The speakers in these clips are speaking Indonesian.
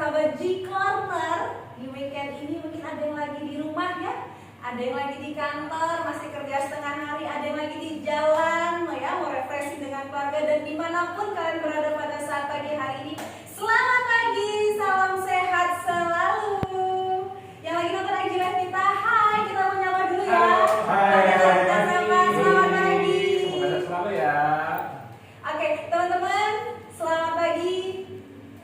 sahabat G Corner. Di weekend ini mungkin ada yang lagi di rumah ya, ada yang lagi di kantor, masih kerja setengah hari, ada yang lagi di jalan, ya, mau refreshing dengan keluarga, dan dimanapun kalian berada pada saat pagi hari ini. Selamat pagi, salam sehat selalu. Yang lagi nonton lagi live kita, hai, kita menyapa dulu ya. Hai. Kita sapa, selamat pagi. Semoga selalu ya. Oke, teman-teman, selamat pagi.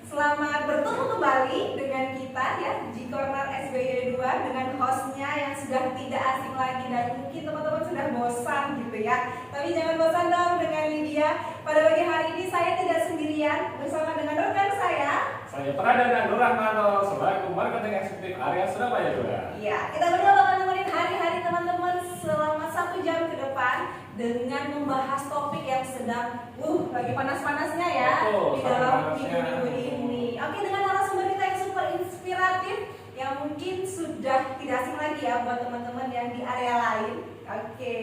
Selamat bertemu kembali dengan kita ya, G Corner SBY 2 dengan hostnya yang sudah tidak asing lagi, dan mungkin teman-teman sudah bosan gitu ya. Tapi jangan bosan dong dengan Lydia. Pada pagi hari ini saya tidak sendirian, bersama dengan rekan saya. Saya Pradana Nur Rahmanto selaku marketing eksekutif area Surabaya 2. Iya, kita berdua bakal nemenin hari-hari teman-teman selama 1 jam ke depan dengan membahas topik yang sedang lagi panas-panasnya ya. Betul, di dalam panas-panasnya. minggu-minggu ini. Oke, dengan narasumber kita yang super inspiratif yang mungkin sudah tidak asing lagi ya buat teman-teman yang di area lain. Oke,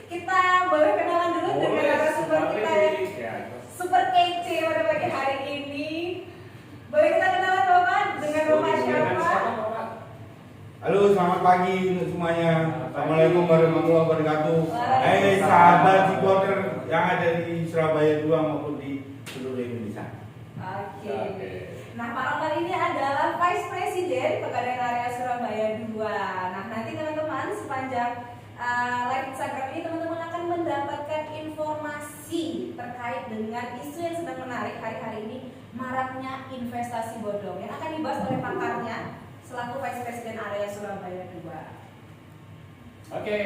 kita boleh kenalan dulu dengan narasumber kita yang super kece pada pagi hari ini. Boleh kita kenalan Bapak dengan Bapak siapa? Halo, selamat pagi untuk semuanya. Assalamualaikum warahmatullahi wabarakatuh. Waalaikumsalam. Sahabat G Corner yang ada di Surabaya 2 maupun di seluruh Indonesia. Oke. Nah, Pak Roman ini adalah Vice President Pegadaian Area Surabaya 2. Nah, nanti teman-teman sepanjang live Instagram ini teman-teman akan mendapatkan informasi terkait dengan isu yang sedang menarik hari-hari ini, maraknya investasi bodong yang akan dibahas oleh pakarnya selaku Vice President Area Surabaya 2. Oke,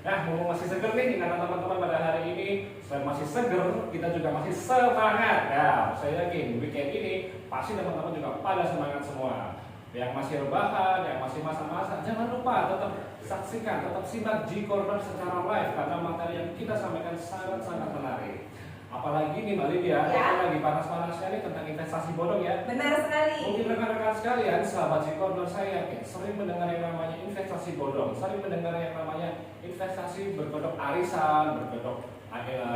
nah mumpung masih seger nih karena teman-teman pada hari ini selain masih seger, kita juga masih semangat. Ya, saya yakin weekend ini pasti teman-teman juga pada semangat semua. Yang masih rebahan, yang masih masa-masa, jangan lupa tetap saksikan, tetap simak G Corner secara live karena materi yang kita sampaikan sangat-sangat menarik. Apalagi nih Mbak Lydia, Ya. kita lagi panas-panasnya nih tentang investasi bodong ya. Benar sekali. Mungkin rekan-rekan sekalian, sahabat G Corner saya yakin sering mendengar yang namanya investasi bodong, sering mendengar yang namanya investasi berkedok arisan, berkedok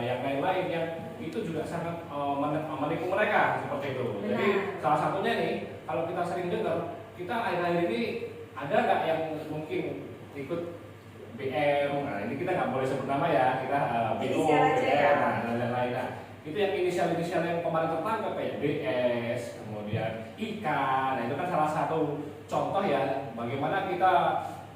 yang lain-lain yang itu juga sangat menipu mereka seperti itu. Benar. Jadi salah satunya nih, kalau kita sering dengar, kita akhir-akhir ini ada nggak yang mungkin ikut BM? Nah ini kita nggak boleh sebut nama ya, kita BO, Inisial aja BM, ya. dan lain-lain. Nah, itu yang inisial-inisial yang kemarin tertangkap kayak BS, kemudian IK. Nah itu kan salah satu contoh ya bagaimana kita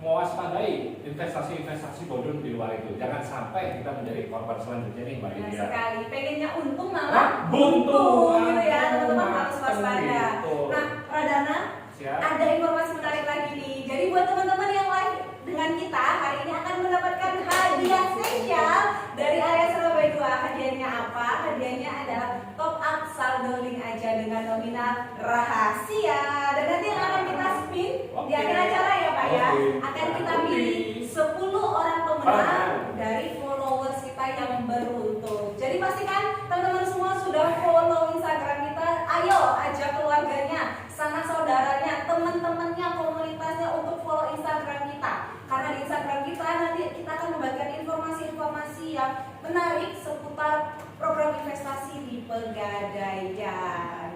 mewaspadai investasi-investasi bodong di luar itu. Jangan sampai kita menjadi korban selanjutnya nih Mbak Benar Lydia. sekali. Pengennya untung malah Buntu gitu ya, teman-teman harus waspada. Gitu. Nah, Pradana, Siap. ada informasi menarik lagi nih. Jadi buat teman-teman yang live dengan kita hari ini akan mendapatkan hadiah spesial dari area Surabaya 2. Hadiahnya apa? Hadiahnya adalah top up saldo link aja dengan nominal rahasia. Dan nanti yang akan kita spin di akhir acara ya Pak ya. Akan kita pilih 10 orang pemenang dari followers kita yang beruntung. Jadi pastikan teman-teman semua sudah follow Instagram kita. Ayo ajak keluarganya, sanak saudaranya, teman-temannya, komunitasnya untuk follow Instagram kita. Karena di Instagram kita nanti kita akan membagikan informasi-informasi yang menarik seputar program investasi di Pegadaian.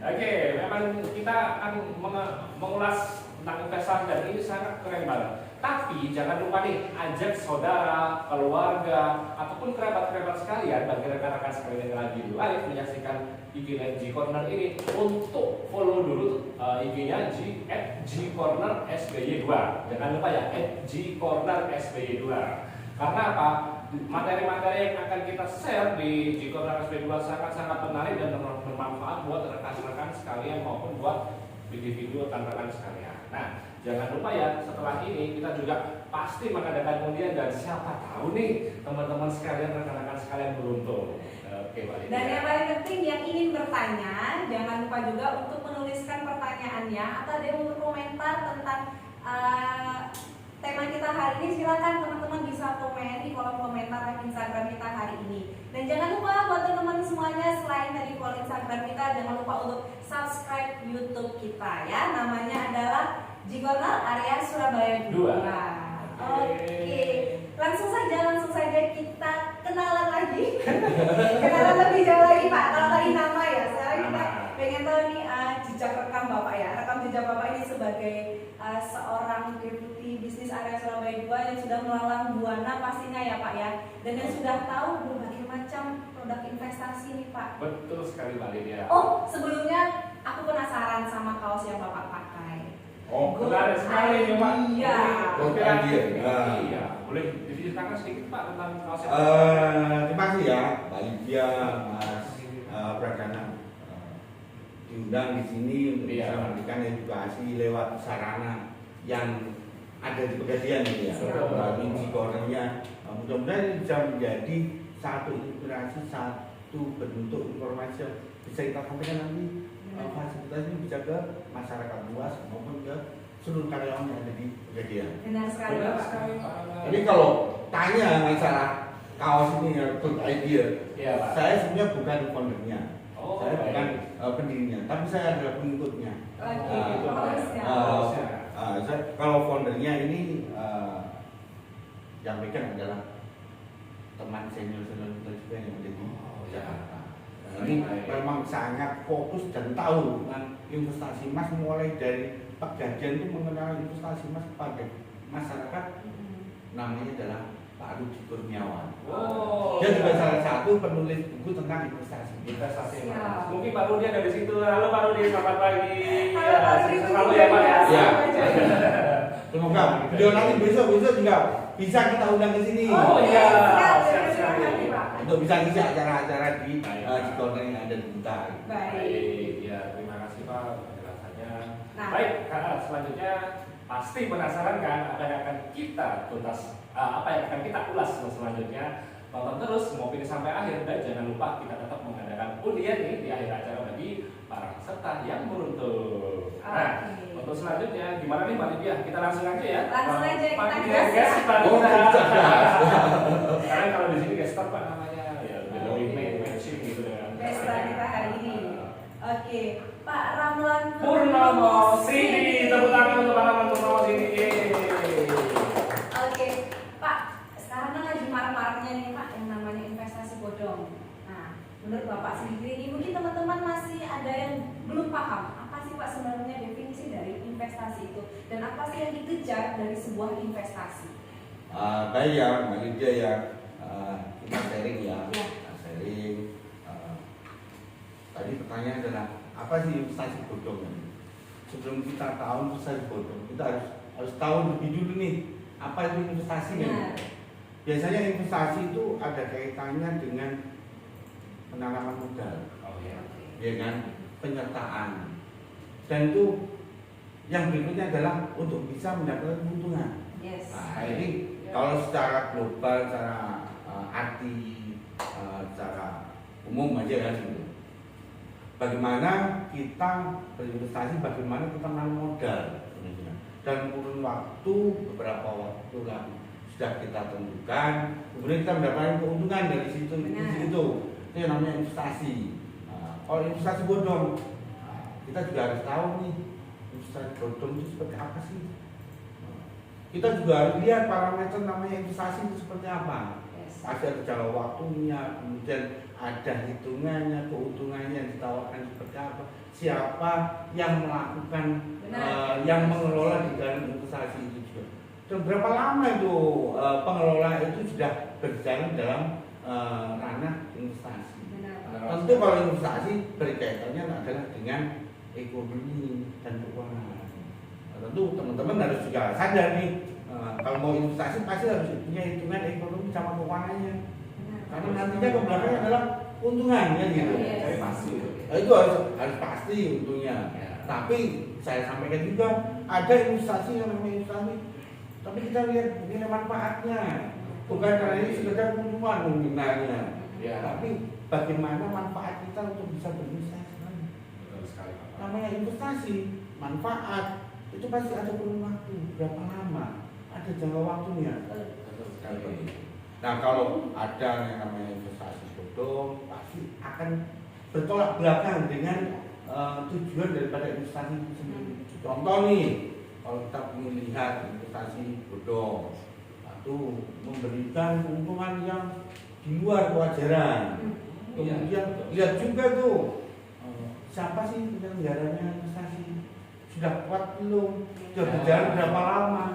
Oke, memang kita akan mengulas tentang investasi dan ini sangat keren banget. Tapi jangan lupa nih, ajak saudara, keluarga, ataupun kerabat-kerabat sekalian, bagi rekan-rekan sekalian yang lagi live menyaksikan IG Live G Corner ini untuk follow dulu IG-nya G Corner SBY 2. Jangan lupa ya, G Corner SBY 2. Karena apa? Materi-materi yang akan kita share di G Corner SBY 2 sangat-sangat menarik dan bermanfaat buat rekan-rekan sekalian maupun buat video-video rekan-rekan sekalian. Nah, jangan lupa ya, setelah ini kita juga pasti mengadakan undian dan siapa tahu nih teman-teman sekalian, rekan-rekan sekalian beruntung. Oke, Mbak Lydia. dan yang paling penting yang ingin bertanya, jangan lupa juga untuk menuliskan pertanyaannya atau ada yang untuk komentar tentang tema kita hari ini. Silakan teman-teman bisa komen di kolom komentar Instagram kita hari ini. Dan jangan lupa buat teman-teman semuanya, selain dari follow Instagram kita, jangan lupa untuk subscribe YouTube kita ya. Namanya adalah G Corner Area Surabaya 2. Oke. Langsung saja kita kenalan lagi. Kenalan lebih jauh lagi Pak. Kalau tadi nama ya, sekarang kita pengen tahu nih jejak rekam Bapak ya. Rekam jejak Bapak ini sebagai seorang deputi bisnis area Surabaya 2 yang sudah melalang buana pastinya ya Pak ya. Dan yang sudah tahu berbagai macam produk investasi nih Pak. Betul sekali Mbak Lydia. Oh, sebelumnya aku penasaran sama kaos yang Bapak pakai. Oh, menarik sekali nih Pak. Iya. Gold idea. Iya, boleh diceritakan sedikit Pak tentang kaos yang Terima kasih ya, Mbak Lydia, Mas Pradana diundang di sini untuk bisa memberikan edukasi lewat sarana yang ada di Pegadaian ini ya. Melalui Cikornya, mudah-mudahan ini bisa menjadi satu inspirasi, satu bentuk informasi yang bisa kita sampaikan nanti. Fasilitas ini bisa ke masyarakat luas maupun ke seluruh karyawan yang ada di Pegadaian. Benar sekali Benar Bapak. sekali Pak. Jadi kalau tanya masalah kaos ini ya, good idea. Iya Pak. Saya sebenarnya bukan foundernya, Oh, saya bukan baik. pendirinya, tapi saya adalah pengikutnya. Oke, itu Pak. harusnya. Kalau foundernya ini yang pegang adalah teman senior kita juga yang ada di Jakarta. Nah, ini memang sangat fokus dan tahu tentang investasi emas mulai dari Pegadaian itu mengenal investasi emas kepada masyarakat. Namanya adalah Pak Rudi Kurniawan. Oh, Dia juga salah satu penulis buku tentang investasi. investasi Siap. emas. Mungkin Pak Rudi ada di situ. Halo Pak Rudi, selamat pagi. Halo Pak Rudi, Selalu ya Pak ya. Ya. Semoga beliau nanti besok juga bisa kita undang ke sini. Oh iya. Siap, Siap. Pak. Untuk bisa ngisi acara-acara di Cikornya yang ada di kita. Baik. Baik, ya terima kasih Pak penjelasannya. Nah. Baik, selanjutnya pasti penasaran kan apa yang akan kita tuntas, apa yang akan kita ulas selanjutnya. Tonton terus mau pilih sampai akhir dan jangan lupa kita tetap mengadakan undian nih di akhir acara bagi para peserta yang beruntung. Nah, Oke. untuk selanjutnya gimana nih Mbak Lydia? Kita langsung aja ya. Langsung aja, kita Panggil gas ya. guest Pak. Oh, Karena kalau di sini guest star Pak namanya ya lebih matching gitu dengan Pesta kita hari ini. Oke, Pak Ramlan Purnomo Sidi, tepuk tangan untuk Pak Ramlan Purnomo Sidi. Oke, Pak, sekarang kan lagi marak-maraknya nih Pak yang namanya investasi bodong. Nah, menurut Bapak sendiri ini mungkin teman-teman masih ada yang belum paham apa sih Pak sebenarnya definisi dari investasi itu dan apa sih yang dikejar dari sebuah investasi? Baik ya, Mbak Lydia ya, kita sharing ya, Ya. sharing. Tadi pertanyaan adalah apa sih investasi bodong? Sebelum kita tahu investasi bodong, kita harus tahu lebih dulu nih apa itu investasi kan? Benar. Biasanya investasi itu ada kaitannya dengan penanaman modal, Oh iya. ya kan? Penyertaan, dan itu yang berikutnya adalah untuk bisa mendapatkan keuntungan. Yes. Nah, ini kalau secara global, secara arti, secara umum aja kan gitu. Bagaimana kita berinvestasi, bagaimana kita menanam modal, dan kurun waktu beberapa waktu lah sudah kita tentukan, kemudian kita mendapatkan keuntungan dari situ. Benar. Itu yang namanya investasi. Kalau investasi bodong, kita juga harus tahu nih investasi bodong itu seperti apa sih. Kita juga harus lihat parameter namanya investasi itu seperti apa. Yes. Pasti ada jangka waktunya, kemudian ada hitungannya, keuntungannya yang ditawarkan seperti apa, siapa yang melakukan, yang mengelola di dalam investasi itu juga. Dan berapa lama itu pengelola itu sudah berjalan dalam ranah investasi. Benar. Tentu kalau investasi berkaitannya adalah dengan ekonomi dan keuangan. Tentu teman-teman harus juga sadar nih, kalau mau investasi pasti harus punya hitungan ekonomi sama keuangannya. Karena nantinya kebelakangnya adalah keuntungan ya gitu. Yes. Jadi pasti. Nah, itu harus pasti untungnya. Ya. Tapi saya sampaikan juga ada investasi yang namanya investasi, tapi kita lihat nilai manfaatnya, bukan karena ini sekedar keuntungan penggunaannya. Ya. Tapi bagaimana manfaat kita untuk bisa berinvestasi. Betul sekali Pak. Namanya investasi, manfaat itu pasti ada kurun waktu, berapa lama, ada jangka waktunya. Betul sekali. Nah kalau ada yang namanya investasi bodong, pasti akan bertolak belakang dengan tujuan daripada investasi itu sendiri. Contoh nih, kalau kita ingin lihat investasi bodong, itu memberikan keuntungan yang di luar kewajaran. Kemudian lihat juga tuh siapa sih penyelenggaranya investasi, sudah kuat belum, sudah berjalan berapa lama.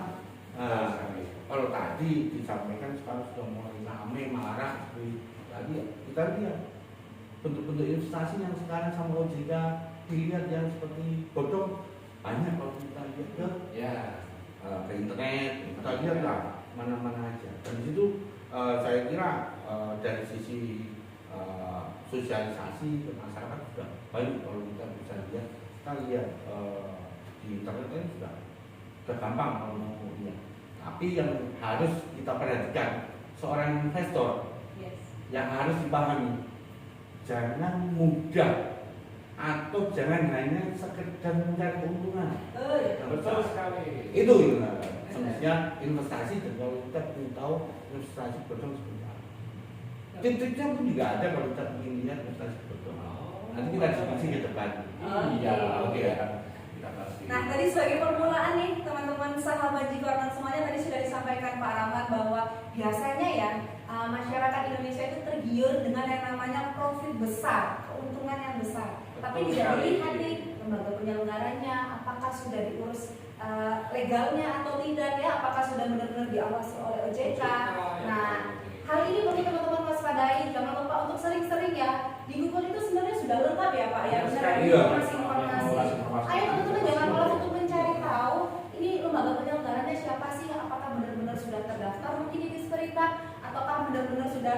Kalau tadi disampaikan sekarang sudah mulai ramai marah seperti tadi ya, kita lihat bentuk-bentuk investasi yang sekarang sama OJK dilihat yang seperti bodong banyak. Kalau kita lihat ke internet, kita lihat lah mana-mana aja. Dan di situ saya kira dari sisi sosialisasi ke masyarakat sudah baik. Kalau kita bisa lihat, kita lihat di internet kan sudah gampang kalau mau lihat. Tapi yang harus kita perhatikan seorang investor yang harus dipahami, jangan mudah atau jangan hanya sekedar mencari keuntungan. Betul sekali. Itu sebenarnya investasi, dan kalau kita ingin tahu investasi bodong seperti apa, titik-titiknya pun juga ada kalau kita ingin lihat investasi bodong. Nanti kita diskusi ke depan. Oke. Nah, tadi sebagai permulaan nih teman-teman sahabat Jikornan semuanya, tadi sudah disampaikan Pak Rahmat bahwa biasanya ya masyarakat Indonesia itu tergiur dengan yang namanya profit besar, keuntungan yang besar. Tapi tidak dilihat nih lembaga penyelenggaranya, apakah sudah diurus legalnya atau tidak ya, apakah sudah benar-benar diawasi oleh OJK. Nah, hal ini perlu teman-teman waspadai. Jangan lupa untuk sering-sering ya. Di Google itu sebenarnya sudah lengkap ya Pak ya, benar informasi-informasi. Ayo teman-teman jangan malas untuk mencari tahu ini lembaga penyelenggaranya siapa sih, apakah benar-benar sudah terdaftar mungkin di Disperita, ataukah benar-benar sudah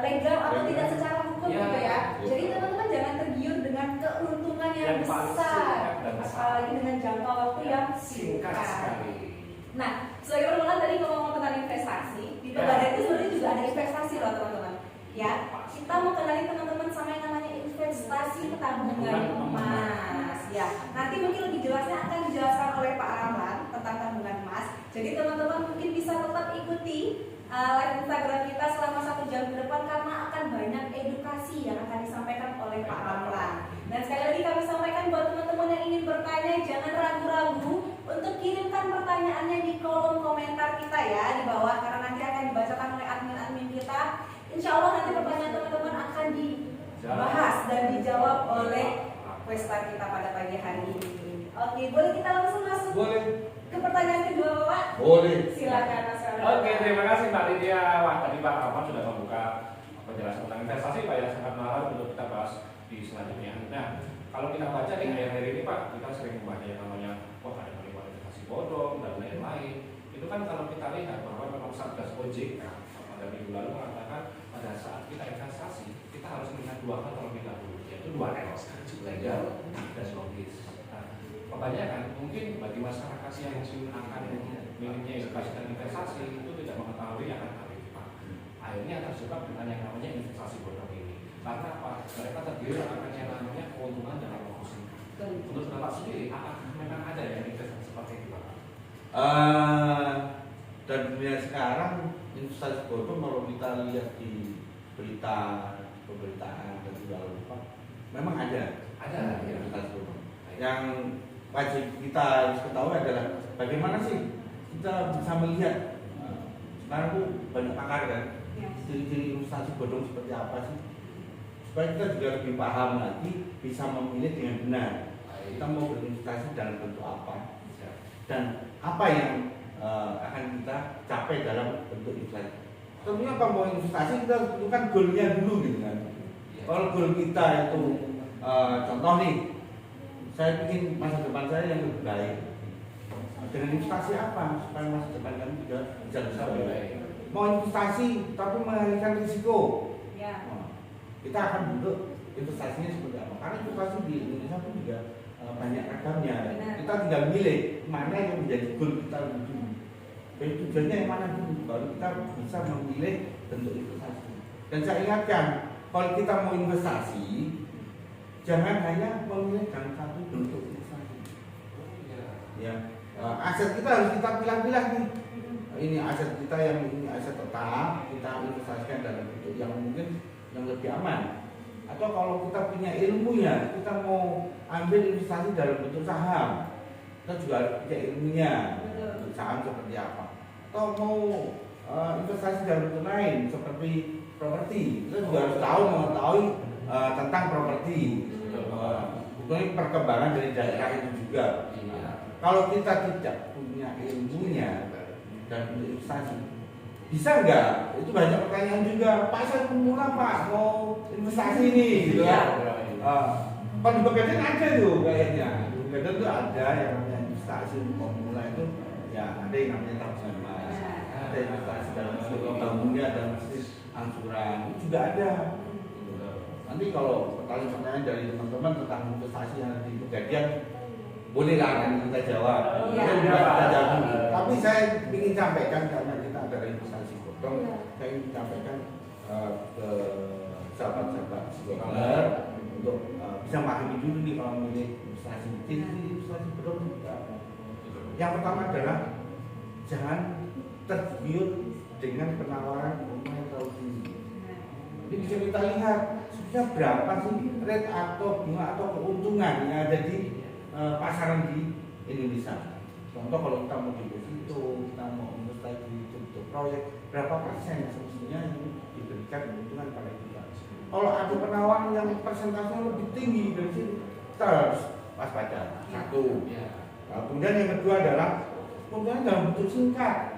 legal atau tidak secara hukum gitu ya. Jadi teman-teman jangan tergiur dengan keuntungan yang besar, apalagi dengan jangka waktu yang singkat sekali. Nah, sebagai permulaan tadi ngomong tentang investasi, di Pegadaian itu sebenarnya juga ada investasi loh teman-teman. Ya, kita mau kenalin teman-teman sama yang namanya investasi tabungan emas. Ya, nanti mungkin lebih jelasnya akan dijelaskan oleh Pak Rahmat tentang tabungan emas. Jadi teman-teman mungkin bisa tetap ikuti live Instagram kita selama 1 jam ke depan, karena akan banyak edukasi yang akan disampaikan oleh Pak Ramlan. Dan sekali lagi kami sampaikan buat teman-teman yang ingin bertanya, jangan ragu-ragu untuk kirimkan pertanyaannya di kolom komentar kita ya di bawah, karena nanti akan dibacakan oleh admin-admin kita. Insya Allah nanti pertanyaan teman-teman akan dibahas dan dijawab oleh Questa kita pada pagi hari ini. Oke, boleh kita langsung masuk ke pertanyaan kedua Bapak? Boleh. Silakan Mas Ramlan. Oke, terima kasih Mbak Lydia. Wah, tadi Pak Rahmat sudah membuka penjelasan tentang investasi Pak yang sangat menarik untuk kita bahas di selanjutnya. Nah, kalau kita baca di akhir-akhir ini Pak, kita sering membaca yang namanya ada penipuan investasi bodong dan lain-lain. Itu kan kalau kita lihat bahwa memang Satgas OJK pada minggu lalu mengatakan pada saat kita investasi kita harus melihat 2 hal terlebih dahulu, yaitu 2 L, legal dan logis. Nah, kebanyakan mungkin bagi masyarakat yang akan minimnya edukasi dan investasi itu tidak mengetahui akan hal itu Pak. Akhirnya terjebak dengan yang namanya investasi bodong ini. Karena apa? Mereka tergiur akan yang namanya keuntungan dalam waktu singkat. Menurut Bapak sendiri, apakah memang ada yang investasi seperti itu Pak? Dan dunia sekarang investasi bodong kalau kita lihat di berita pemberitaan dan juga lupa, memang ada investasi bodong. Yang wajib kita harus ketahui adalah bagaimana sih kita bisa melihat sekarang tuh banyak pakar kan, ciri-ciri investasi bodong seperti apa sih, supaya kita juga lebih paham lagi, bisa memilih dengan benar kita mau berinvestasi dalam bentuk apa dan apa yang akan kita capai dalam bentuk investasi. Tentunya kalau mau investasi kita tentukan goalnya dulu gitu kan. Kalau goal kita itu contoh nih, saya ingin masa depan saya yang lebih baik. Dengan investasi apa supaya masa depan kami juga bisa lebih baik? Mau investasi tapi mengalihkan risiko. Kita akan bentuk investasinya seperti apa? Karena investasi di Indonesia pun juga banyak ragamnya. Kita tinggal milih mana yang menjadi goal kita dulu. Dan tujuannya yang mana dulu, baru kita bisa memilih bentuk investasi. Dan saya ingatkan, kalau kita mau investasi, jangan hanya memilih dalam satu bentuk investasi. Ya, aset kita harus kita pilah-pilah nih. Ini aset kita yang ini aset tetap, kita investasikan dalam bentuk yang mungkin yang lebih aman. Atau kalau kita punya ilmunya, kita mau ambil investasi dalam bentuk saham, kita juga punya ilmunya, bentuk saham seperti apa. Atau mau investasi dalam bentuk lain seperti properti, kita juga harus tahu mengetahui tentang properti. sebetulnya perkembangan dari daerah itu juga. Kalau kita tidak punya ilmunya dan investasi, bisa nggak? Itu banyak pertanyaan juga. Pak saya pemula Pak mau investasi ini, gitu kan? Kalau di Pegadaian ada tuh kayaknya. Di Pegadaian tuh ada yang namanya investasi pemula itu, ya ada yang namanya tabungan emas, ada investasi dalam bentuk bangunnya dalam bisnis angsuran, itu juga ada. Nanti kalau pertanyaan dari teman-teman tentang investasi yang ada di Pegadaian, bolehlah akan kita jawab. Saya juga kita jawab. Tapi saya ingin sampaikan karena kita ada investasi bodong, saya ingin sampaikan ke sahabat-sahabat psikolog untuk bisa memahami dulu nih kalau memilih investasi. Jadi investasi bodong juga. Yang pertama adalah jangan tergiur dengan penawaran bunga yang terlalu tinggi. Jadi bisa kita lihat sebenarnya berapa sih rate atau bunga atau keuntungan yang ada di pasaran di Indonesia. Contoh kalau kita mau deposito, kita mau investasi untuk proyek, berapa persen semestinya yang diberikan keuntungan pada kita. Kalau ada penawaran yang persentasenya lebih tinggi dari sini, kita harus waspada. Satu. Nah, kemudian yang kedua adalah keuntungan dalam bentuk singkat.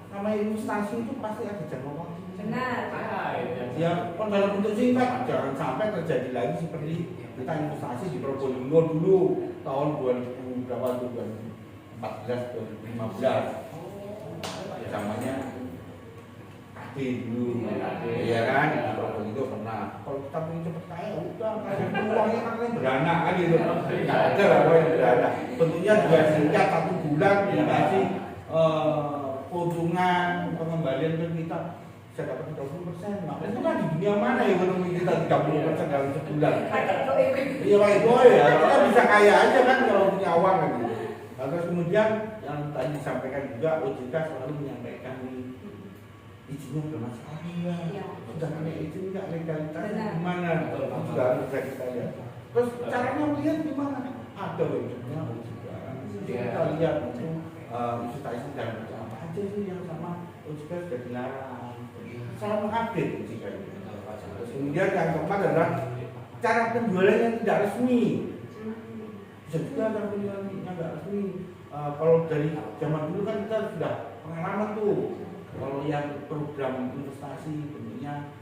Nama investasi itu pasti ada jangka waktu. Benar. Ya, kalau dalam bentuk singkat jangan sampai terjadi lagi seperti kita investasi di Probolinggo dulu tahun 2000 berapa tuh 2014 2015. Zamannya AD dulu. Iya kan? Di Probolinggo pernah. Kalau kita pengen cepet kaya udah uangnya kan beranak kan gitu. Enggak ada lah yang beranak. Bentuknya juga singkat 1 bulan dikasih keuntungan pengembalian ke kita bisa dapat 30%. Nah, itu kan di dunia mana ekonomi kita 30% dalam sebulan? Iya Pak Boy ya, kita bisa kaya aja kan kalau punya uang kan gitu. Nah, terus kemudian yang tadi disampaikan juga OJK selalu menyampaikan izinnya bermasalah enggak? Sudah ada izin enggak, legalitasnya gimana? Itu juga harus kita lihat. Terus caranya melihat gimana? Ada websitenya OJK. Kita lihat itu investasi dalam apa aja sih yang sama OJK sudah dilarang. Selalu update OJK itu. Terus kemudian yang keempat adalah cara penjualan yang tidak resmi. Bisa juga cara penjualan yang tidak resmi. Kalau dari zaman dulu kan kita sudah pengalaman tuh. Kalau yang program investasi bentuknya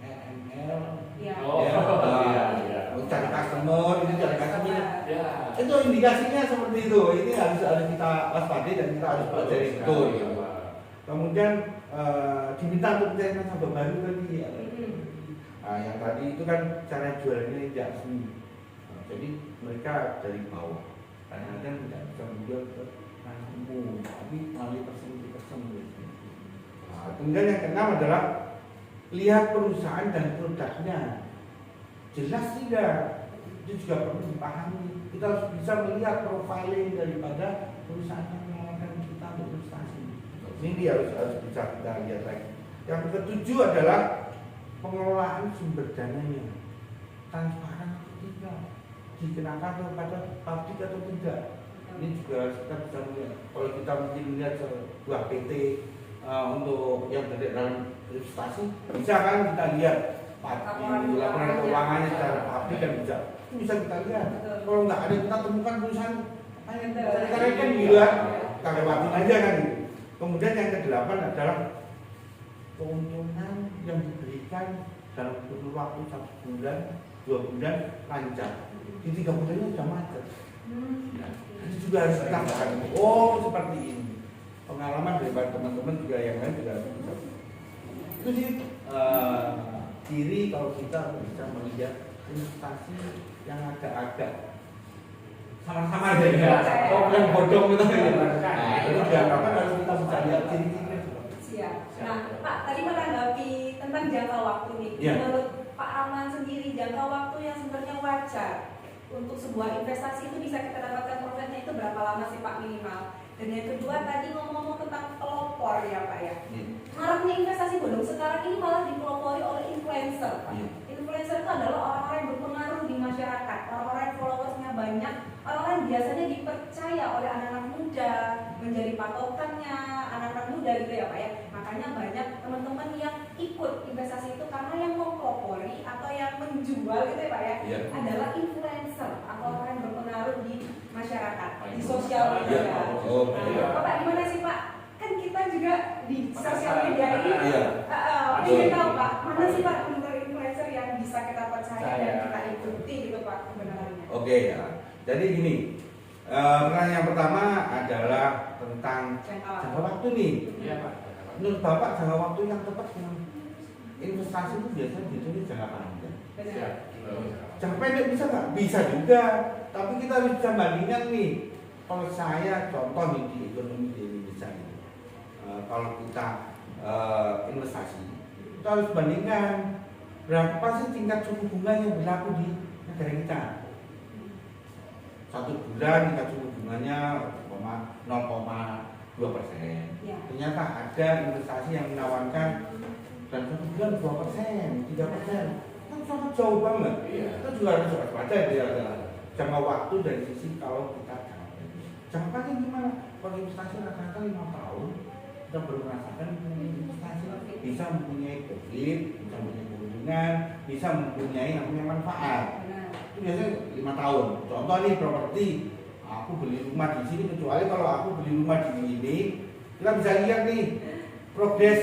EML, cari customer, ini cari customer. Itu indikasinya seperti itu. Ini harus kita waspadai dan kita harus pelajari betul. Kemudian diminta untuk mencari nasabah baru tadi. Nah, yang tadi itu kan cara jualannya tidak resmi. Jadi mereka dari bawah. Kadang-kadang tidak bisa menjual ke ranah umum, tapi melalui person. Nah, kemudian yang keenam adalah lihat perusahaan dan produknya. Jelas tidak? Itu juga perlu dipahami. Kita harus bisa melihat profiling daripada perusahaan yang menawarkan kita untuk investasi. Ini harus bisa kita lihat lagi. Yang ketujuh adalah pengelolaan sumber dananya, transparan atau tidak, dikenakan kepada publik atau tidak. Ini juga harus kita bisa melihat. Kalau kita mungkin melihat sebuah PT untuk yang berada dalam investasi, bisa kan kita lihat laporan keuangannya secara publik kan bisa kita lihat. Kalau nggak ada kita temukan perusahaan, kita rekom juga, kita lewatin aja kan. Kemudian yang kedelapan adalah keuntungan yang diberikan dalam kurun waktu 1 bulan, 2 bulan lancar. Di 3 bulannya sudah macet. Itu juga harus kita pahami. Oh seperti ini. Pengalaman dari teman-teman juga yang lain juga bisa. Itu sih ciri kalau kita bisa melihat investasi yang agak-agak sama-sama aja ya. Yang bodong itu. Nah itu diharapkan harus kita bisa lihat ciri-ciri. Siap. Nah Pak tadi menanggapi tentang jangka waktu nih. Menurut Pak Arman sendiri jangka waktu yang sebenarnya wajar untuk sebuah investasi itu bisa kita dapatkan profitnya itu berapa lama sih Pak minimal? Dan yang kedua tadi ngomong-ngomong tentang pelopor ya Pak ya. Maraknya investasi bodong sekarang ini malah dipelopori oleh influencer Pak. Influencer itu adalah orang-orang yang berpengaruh di masyarakat, orang-orang yang followersnya banyak, orang-orang yang biasanya dipercaya oleh anak-anak muda, menjadi patokannya anak-anak muda gitu ya Pak ya. Makanya banyak teman-teman yang ikut investasi itu karena yang mempelopori atau yang menjual gitu ya Pak ya, Iya. adalah influencer atau orang yang berpengaruh di masyarakat, di Iya. sosial media. Iya. Oh, iya. Nah, Bapak gimana sih Pak? Kan kita juga di sosial media ini Iya. ingin tahu Pak, mana sih Pak influencer yang bisa kita percaya dan Saya. kita ikuti gitu Pak kebenarannya? Oke ya. Jadi gini, pertanyaan yang pertama adalah tentang jangka waktu nih. Iya Pak. Menurut Bapak jangka waktu yang tepat dengan investasi itu biasanya ditulis jangka panjang. Benar. Jangka pendek bisa nggak? Bisa juga. Tapi kita harus bisa bandingkan nih. Kalau saya contoh nih di ekonomi di Indonesia ini, kalau kita investasi, kita harus bandingkan berapa sih tingkat suku bunga yang berlaku di negara kita. Satu bulan tingkat suku bunganya 0,2%. Ya. Ternyata ada investasi yang menawarkan dan satu bulan 2%, 3%. Kan sangat jauh banget. Iya. Kita juga harus waspada ya jangka waktu dari sisi kalau kita capai. Jangka panjang gimana? Kalau investasi rata-rata 5 tahun, kita baru merasakan investasi bisa mempunyai profit, bisa mempunyai keuntungan, bisa mempunyai namanya manfaat. Benar. Itu biasanya 5 tahun. Contoh nih properti, aku beli rumah di sini, kecuali kalau aku beli rumah di sini, kita bisa lihat nih progres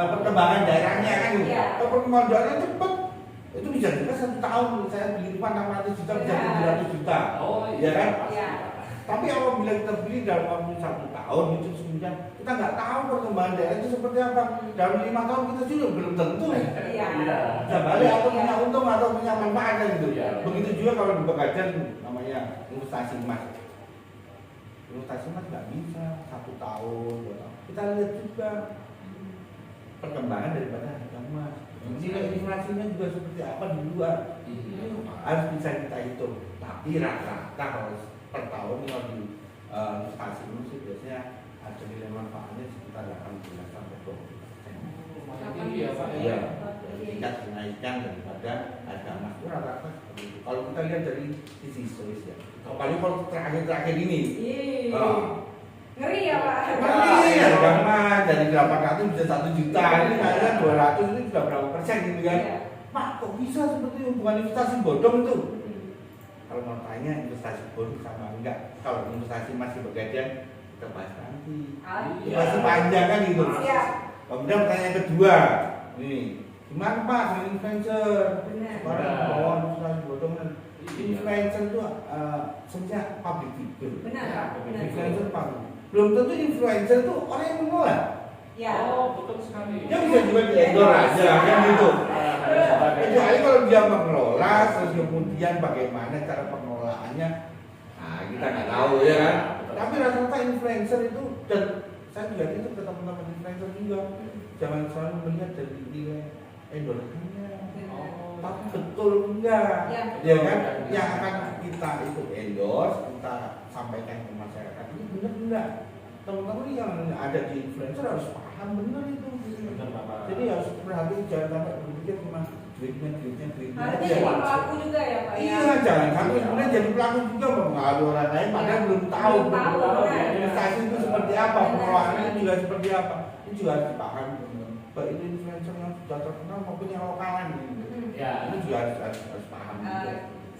perkembangan daerahnya kan. Iya. Kalau perkembangan daerahnya cepat, itu bisa juga 1 tahun saya beli rumah 600 juta bisa 700 juta. Oh Ya iya kan? pasti, Iya. Pak. Tapi apabila kita beli dalam waktu 1 tahun itu kemudian kita nggak tahu perkembangan daerah itu seperti apa. Dalam 5 tahun kita juga belum tentu Iya. bisa balik atau punya untung atau punya manfaat kan gitu. Iya. Begitu juga kalau di Pegadaian namanya investasi emas. Investasi emas nggak bisa 1 tahun, 2 tahun. Kita lihat juga perkembangan daripada harga emas. Nilai inflasinya juga seperti apa di luar. Iya. Harus bisa kita hitung. Tapi rata-rata kalau per tahun kalau di investasi emas sih biasanya ada nilai manfaatnya sekitar 18 sampai 20%. Lumayan tinggi ya Pak. Iya. Oke. Tingkat kenaikan daripada harga emas itu rata-rata seperti itu. Kalau kita lihat dari sisi historis ya. Apalagi kalau terakhir-terakhir ini. Ih. Ah. Ngeri ya Pak. Ngeri harga emas dari 800 bisa 1 juta. Ini kayaknya 200 ini sudah berapa persen gitu kan? Iya. Pak kok bisa seperti itu? Bukan investasi bodong itu. Hmm. Kalau mau tanya investasi bodong sama enggak? Kalau investasi masih Pegadaian kita bahas nanti. Oke. Iya. Masih panjang kan gitu. Siap. Kemudian pertanyaan kedua, nih gimana Pak dengan influencer? Benar. Orang bawa investasi bodong kan? Iya. Influencer itu sebenarnya public figure. Benar Pak. Benar. Influencer public. Belum tentu influencer itu orang yang mengelola. Ya. Oh betul sekali. Dia bisa juga di-endorse aja kan gitu. Kecuali kalau dia mengelola, terus kemudian bagaimana cara pengelolaannya, nah kita nggak tahu ya kan. Tapi rata-rata influencer itu dan saya juga itu ke teman-teman influencer juga jangan selalu melihat dari nilai endorse-nya. Oh. Tapi betul enggak, Ya. ya kan? Yang akan kita itu endorse, kita sampaikan ke masyarakat ini benar enggak? Teman-teman yang ada di influencer harus paham benar itu. Benar Bapak. Jadi harus perhatikan jangan sampai berpikir cuma duitnya Harusnya aja. jadi pelaku juga ya Pak ya. Iya, jangan sampai kemudian jadi pelaku juga mempengaruhi orang lain padahal Iya. belum tahu Belum tahu, benar. investasi itu seperti apa, Benar. pengelolaannya juga seperti apa. Ini juga harus dipahami teman-teman. Baik itu influencer yang sudah terkenal maupun yang lokalan gitu. Ya. Ini juga harus paham juga.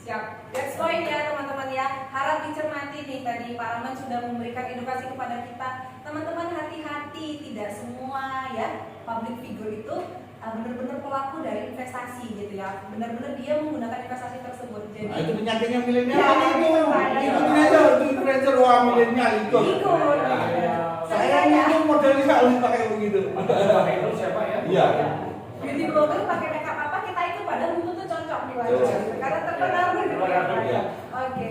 Siap. That's point ya teman-teman ya. Harap dicermati nih tadi Pak Rahman sudah memberikan edukasi kepada kita. Teman-teman hati-hati, tidak semua ya public figure itu benar-benar pelaku dari investasi gitu ya. Benar-benar dia menggunakan investasi tersebut. Jadi Nah itu penyakitnya milenial Ya, itu. itu, Pak. Ikutin aja itu influencer wah milenial ikut. Ikut. Nah, Iya. saya itu modelnya harus pakai begitu. Pakai itu siapa ya? Iya. beauty blogger pakai makeup apa kita itu padahal untuk tuh cocok di wajah Betul. karena terkenal gitu ya Pak. Iya. Oke.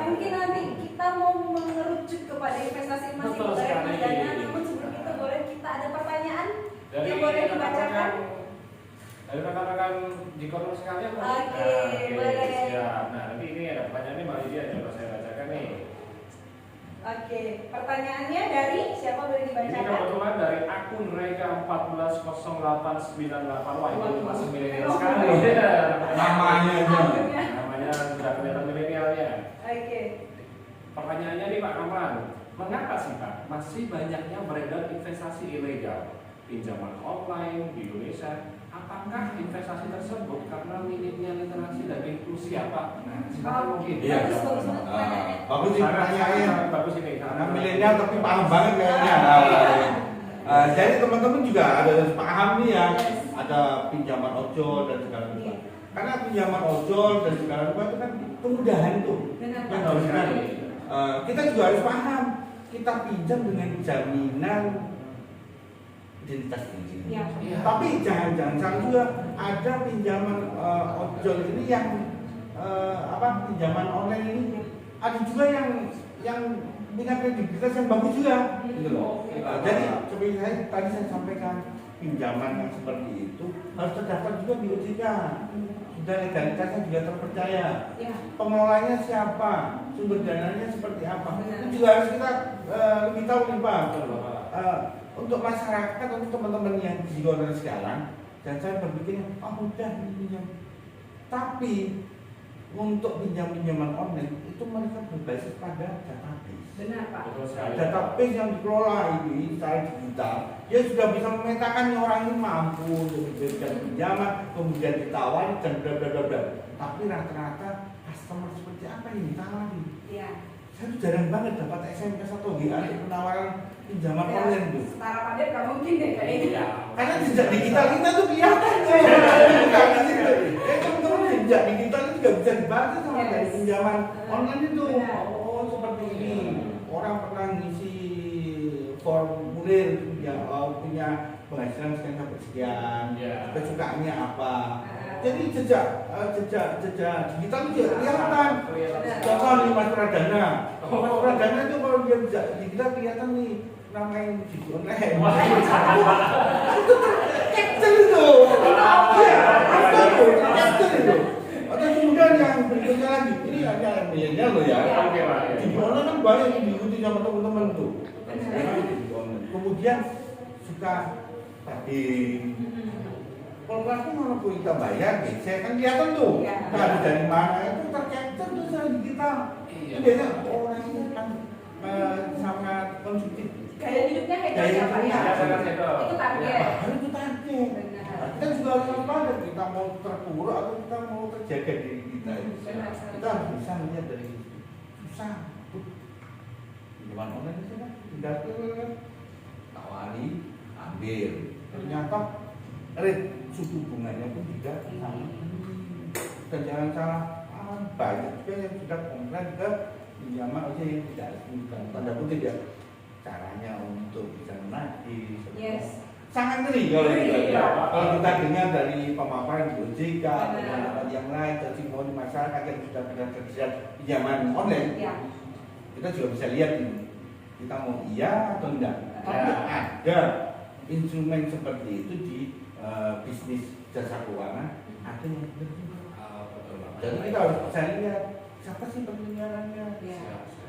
Mungkin nanti kita mau mengerucut kepada investasi emas Betul dari sekali. Dana, namun sebelum itu boleh kita ada pertanyaan Dari yang boleh dibacakan. dari rekan-rekan di kolom sekalian. Oke, boleh. Siap. Nah, nanti ini ada pertanyaannya Mbak Lydia, coba saya bacakan nih. Oke, pertanyaannya dari siapa boleh Ini dibacakan? kebetulan dari akun Rega 140898. Wah, ini masih milenial Oh. sekali. Namanya aja. Akhirnya. Namanya sudah kelihatan milenialnya. Oke. Pertanyaannya nih Pak Kamran, mengapa sih Pak masih banyaknya beredar investasi ilegal, pinjaman online di Indonesia? Apakah investasi tersebut karena minimnya literasi dan inklusi ya Pak? Nah, silakan mungkin. Iya. Bagus banget pertanyaannya. Bagus sih pertanyaannya. Bagus ini. Karena milenial tapi paham banget kayaknya. Jadi teman-teman juga ada paham nih ya, ada pinjaman ojol dan segala macam. Karena pinjaman ojol dan segala macam itu kan kemudahan tuh. Benar, Yang Pak. harus kan. Kita juga harus paham. Kita pinjam dengan jaminan identitas diri. Ya. Tapi jangan salah juga ada pinjaman ojol ini yang pinjaman online ini ada juga yang punya kredibilitas yang bagus juga gitu loh. Jadi seperti tadi saya sampaikan, pinjaman yang seperti itu harus terdaftar juga di OJK, sudah legalitasnya juga terpercaya, Ya. pengelolanya siapa, sumber dananya seperti apa, Benar. itu juga harus kita lebih tahu nih Pak. Untuk masyarakat, untuk teman-teman yang di luar sekarang, dan saya berpikir, mudah pinjam. Tapi untuk pinjaman online itu mereka berbasis pada database. Benar Pak. Betul sekali. Database yang dikelola ini secara digital, dia sudah bisa memetakan nih orang ini mampu untuk memberikan pinjaman, kemudian ditawari dan bla bla bla bla. Tapi rata-rata customer seperti apa yang ditawari? Iya. Saya tuh jarang banget dapat SMS atau WA penawaran pinjaman online tuh. Setara pandai nggak mungkin deh kayaknya. Karena jejak digital kita tuh kelihatan. Teman-teman jejak digital itu juga bisa dibaca sama dari pinjaman online itu. Oh seperti ini. Orang pernah ngisi formulir ya, punya penghasilan sekian sampai sekian, kesukaannya apa. Jadi jejak digital itu juga kelihatan. Contoh nih Mas Pradana. Mas Pradana itu kalau dia jejak digital kelihatan nih namanya judi online. Itu capture itu. Iya, capture itu. Atau kemudian yang berikutnya lagi, ini hanya milenial loh ya. Judi online kan banyak yang diikuti sama teman-teman tuh. Kemudian suka trading. Kalau aku mana pun kita bayar, saya kan kelihatan tuh. Nah, dari mana itu tercapture tuh secara digital. Itu biasanya orang itu kan sangat konsumtif. Gaya hidupnya kayak siapa ya? Itu target. Itu target. Kita juga harus waspada, kita mau terpuruk atau kita mau terjaga diri kita. Kita harus bisa melihat dari susah. Pinjaman online itu kan tinggal tawari, ambil. Ternyata suku bunganya pun juga sama. Dan jangan salah, banyak juga yang sudah komplain ke pinjaman aja yang tidak resmi, tanda kutip ya, caranya untuk bisa menagih. Yes. Sangat ngeri kalau kita dengar dari pemaparan di OJK dan tempat yang lain, testimoni masyarakat yang sudah pernah terjerat pinjaman online, kita juga bisa lihat ini, kita mau iya atau enggak. Tapi ada instrumen seperti itu di bisnis jasa keuangan, ada yang benar juga. Jadi kita harus bisa lihat siapa sih penjualannya,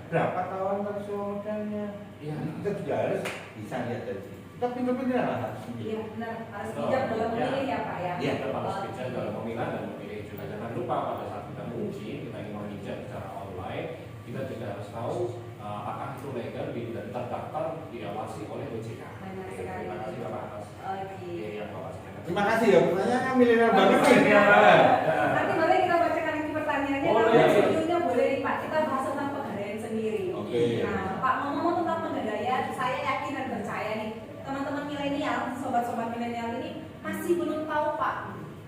berapa tawaran taksio modalnya. Kita juga harus bisa lihat dari sini. Kita pintar-pintar lah harus. Iya benar, harus bijak dalam memilih ya Pak ya. Iya, kita harus bijak dalam pemilihan dan memilih juga. Jangan lupa pada saat kita menguji, kita ingin memijak secara online, kita juga harus tahu apakah itu legal dan terdaftar diawasi oleh OJK. Benar sekali. Terima kasih Bapak atas yang Bapak sampaikan. Terima kasih ya, pertanyaannya milenial banget sih. Nanti boleh kita bacakan lagi pertanyaannya, tapi sebelumnya boleh nih Pak, kita bahas tentang pegadaian sendiri. Oke. Nah, Pak ngomong tentang pegadaian, saya yakin dan percaya nih, teman-teman milenial, sobat-sobat milenial ini masih belum tahu Pak,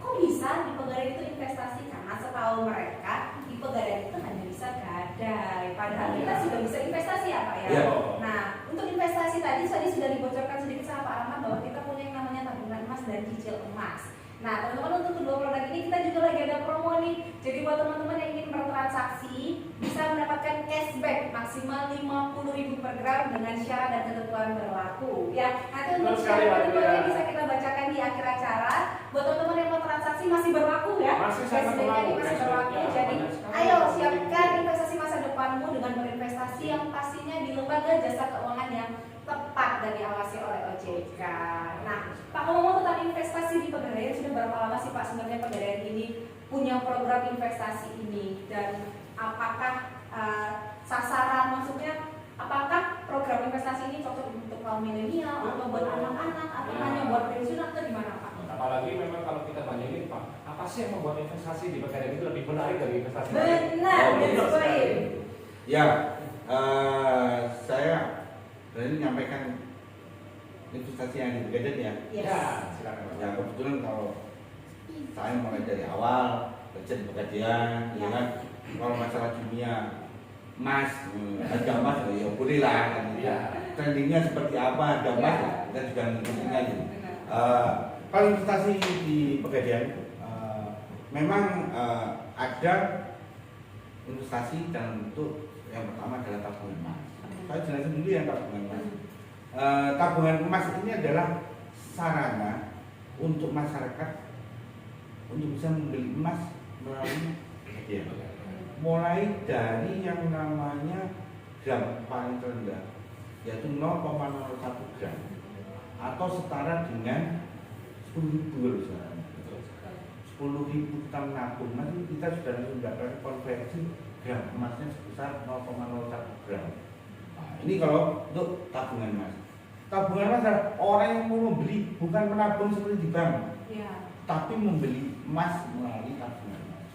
kok bisa di pegadaian itu investasi? Karena setahu mereka di pegadaian itu hanya bisa gadai, padahal kita sudah bisa investasi ya Pak ya. Iya. Nah, untuk investasi tadi sudah dibocorkan sedikit sama Pak Ahmad bahwa kita punya yang namanya tabungan emas dan cicil emas. Nah, teman-teman untuk kedua produk ini kita juga lagi ada promo nih. Jadi buat teman-teman yang ingin bertransaksi bisa mendapatkan cashback maksimal 50.000 per gram dengan syarat dan ketentuan berlaku. Ya, nanti untuk syarat ketentuannya bisa kita bacakan di akhir acara. Buat teman-teman yang mau transaksi masih berlaku ya. Cashbacknya ini masih berlaku. Jadi, ayo siapkan investasi masa depanmu dengan berinvestasi yang pastinya di lembaga jasa keuangan yang tepat dan diawasi oleh OJK. Nah, Pak ngomong tentang investasi di pegadaian, sudah berapa lama sih Pak sebenarnya pegadaian ini punya program investasi ini, dan apakah kaum milenial atau buat anak-anak atau hanya buat pensiunan atau gimana Pak? Apalagi memang kalau kita tanyain Pak, apa sih yang membuat investasi di pegadaian itu lebih menarik dari investasi lain? Benar, benar that's sekali. right. Ya, saya berani menyampaikan investasi yang di Pegadaian ya. Yes. Ya, silakan Pak. Ya kebetulan kalau saya mulai dari awal kerja di Pegadaian, ya kan. Kalau masalah dunia emas, harga emas ya boleh lah. Kan. Ya. Trendingnya seperti apa, harga emas Ya. kita juga ngikutinnya gitu. Benar. Kalau investasi di Pegadaian, memang ada investasi dalam bentuk yang pertama adalah tabungan emas. Saya jelasin dulu yang tabungan emas. Tabungan emas ini adalah sarana untuk masyarakat untuk bisa membeli emas melalui Pegadaian. Mulai dari yang namanya gram paling rendah, yaitu 0,01 gram atau setara dengan 10.000 sekarang. 10.000 kita menabung, nanti kita sudah mendapatkan konversi gram emasnya sebesar 0,01 gram. Nah, ini kalau untuk tabungan emas. Tabungan emas adalah orang yang mau membeli, bukan menabung seperti di bank, Ya. tapi membeli emas melalui tabungan emas.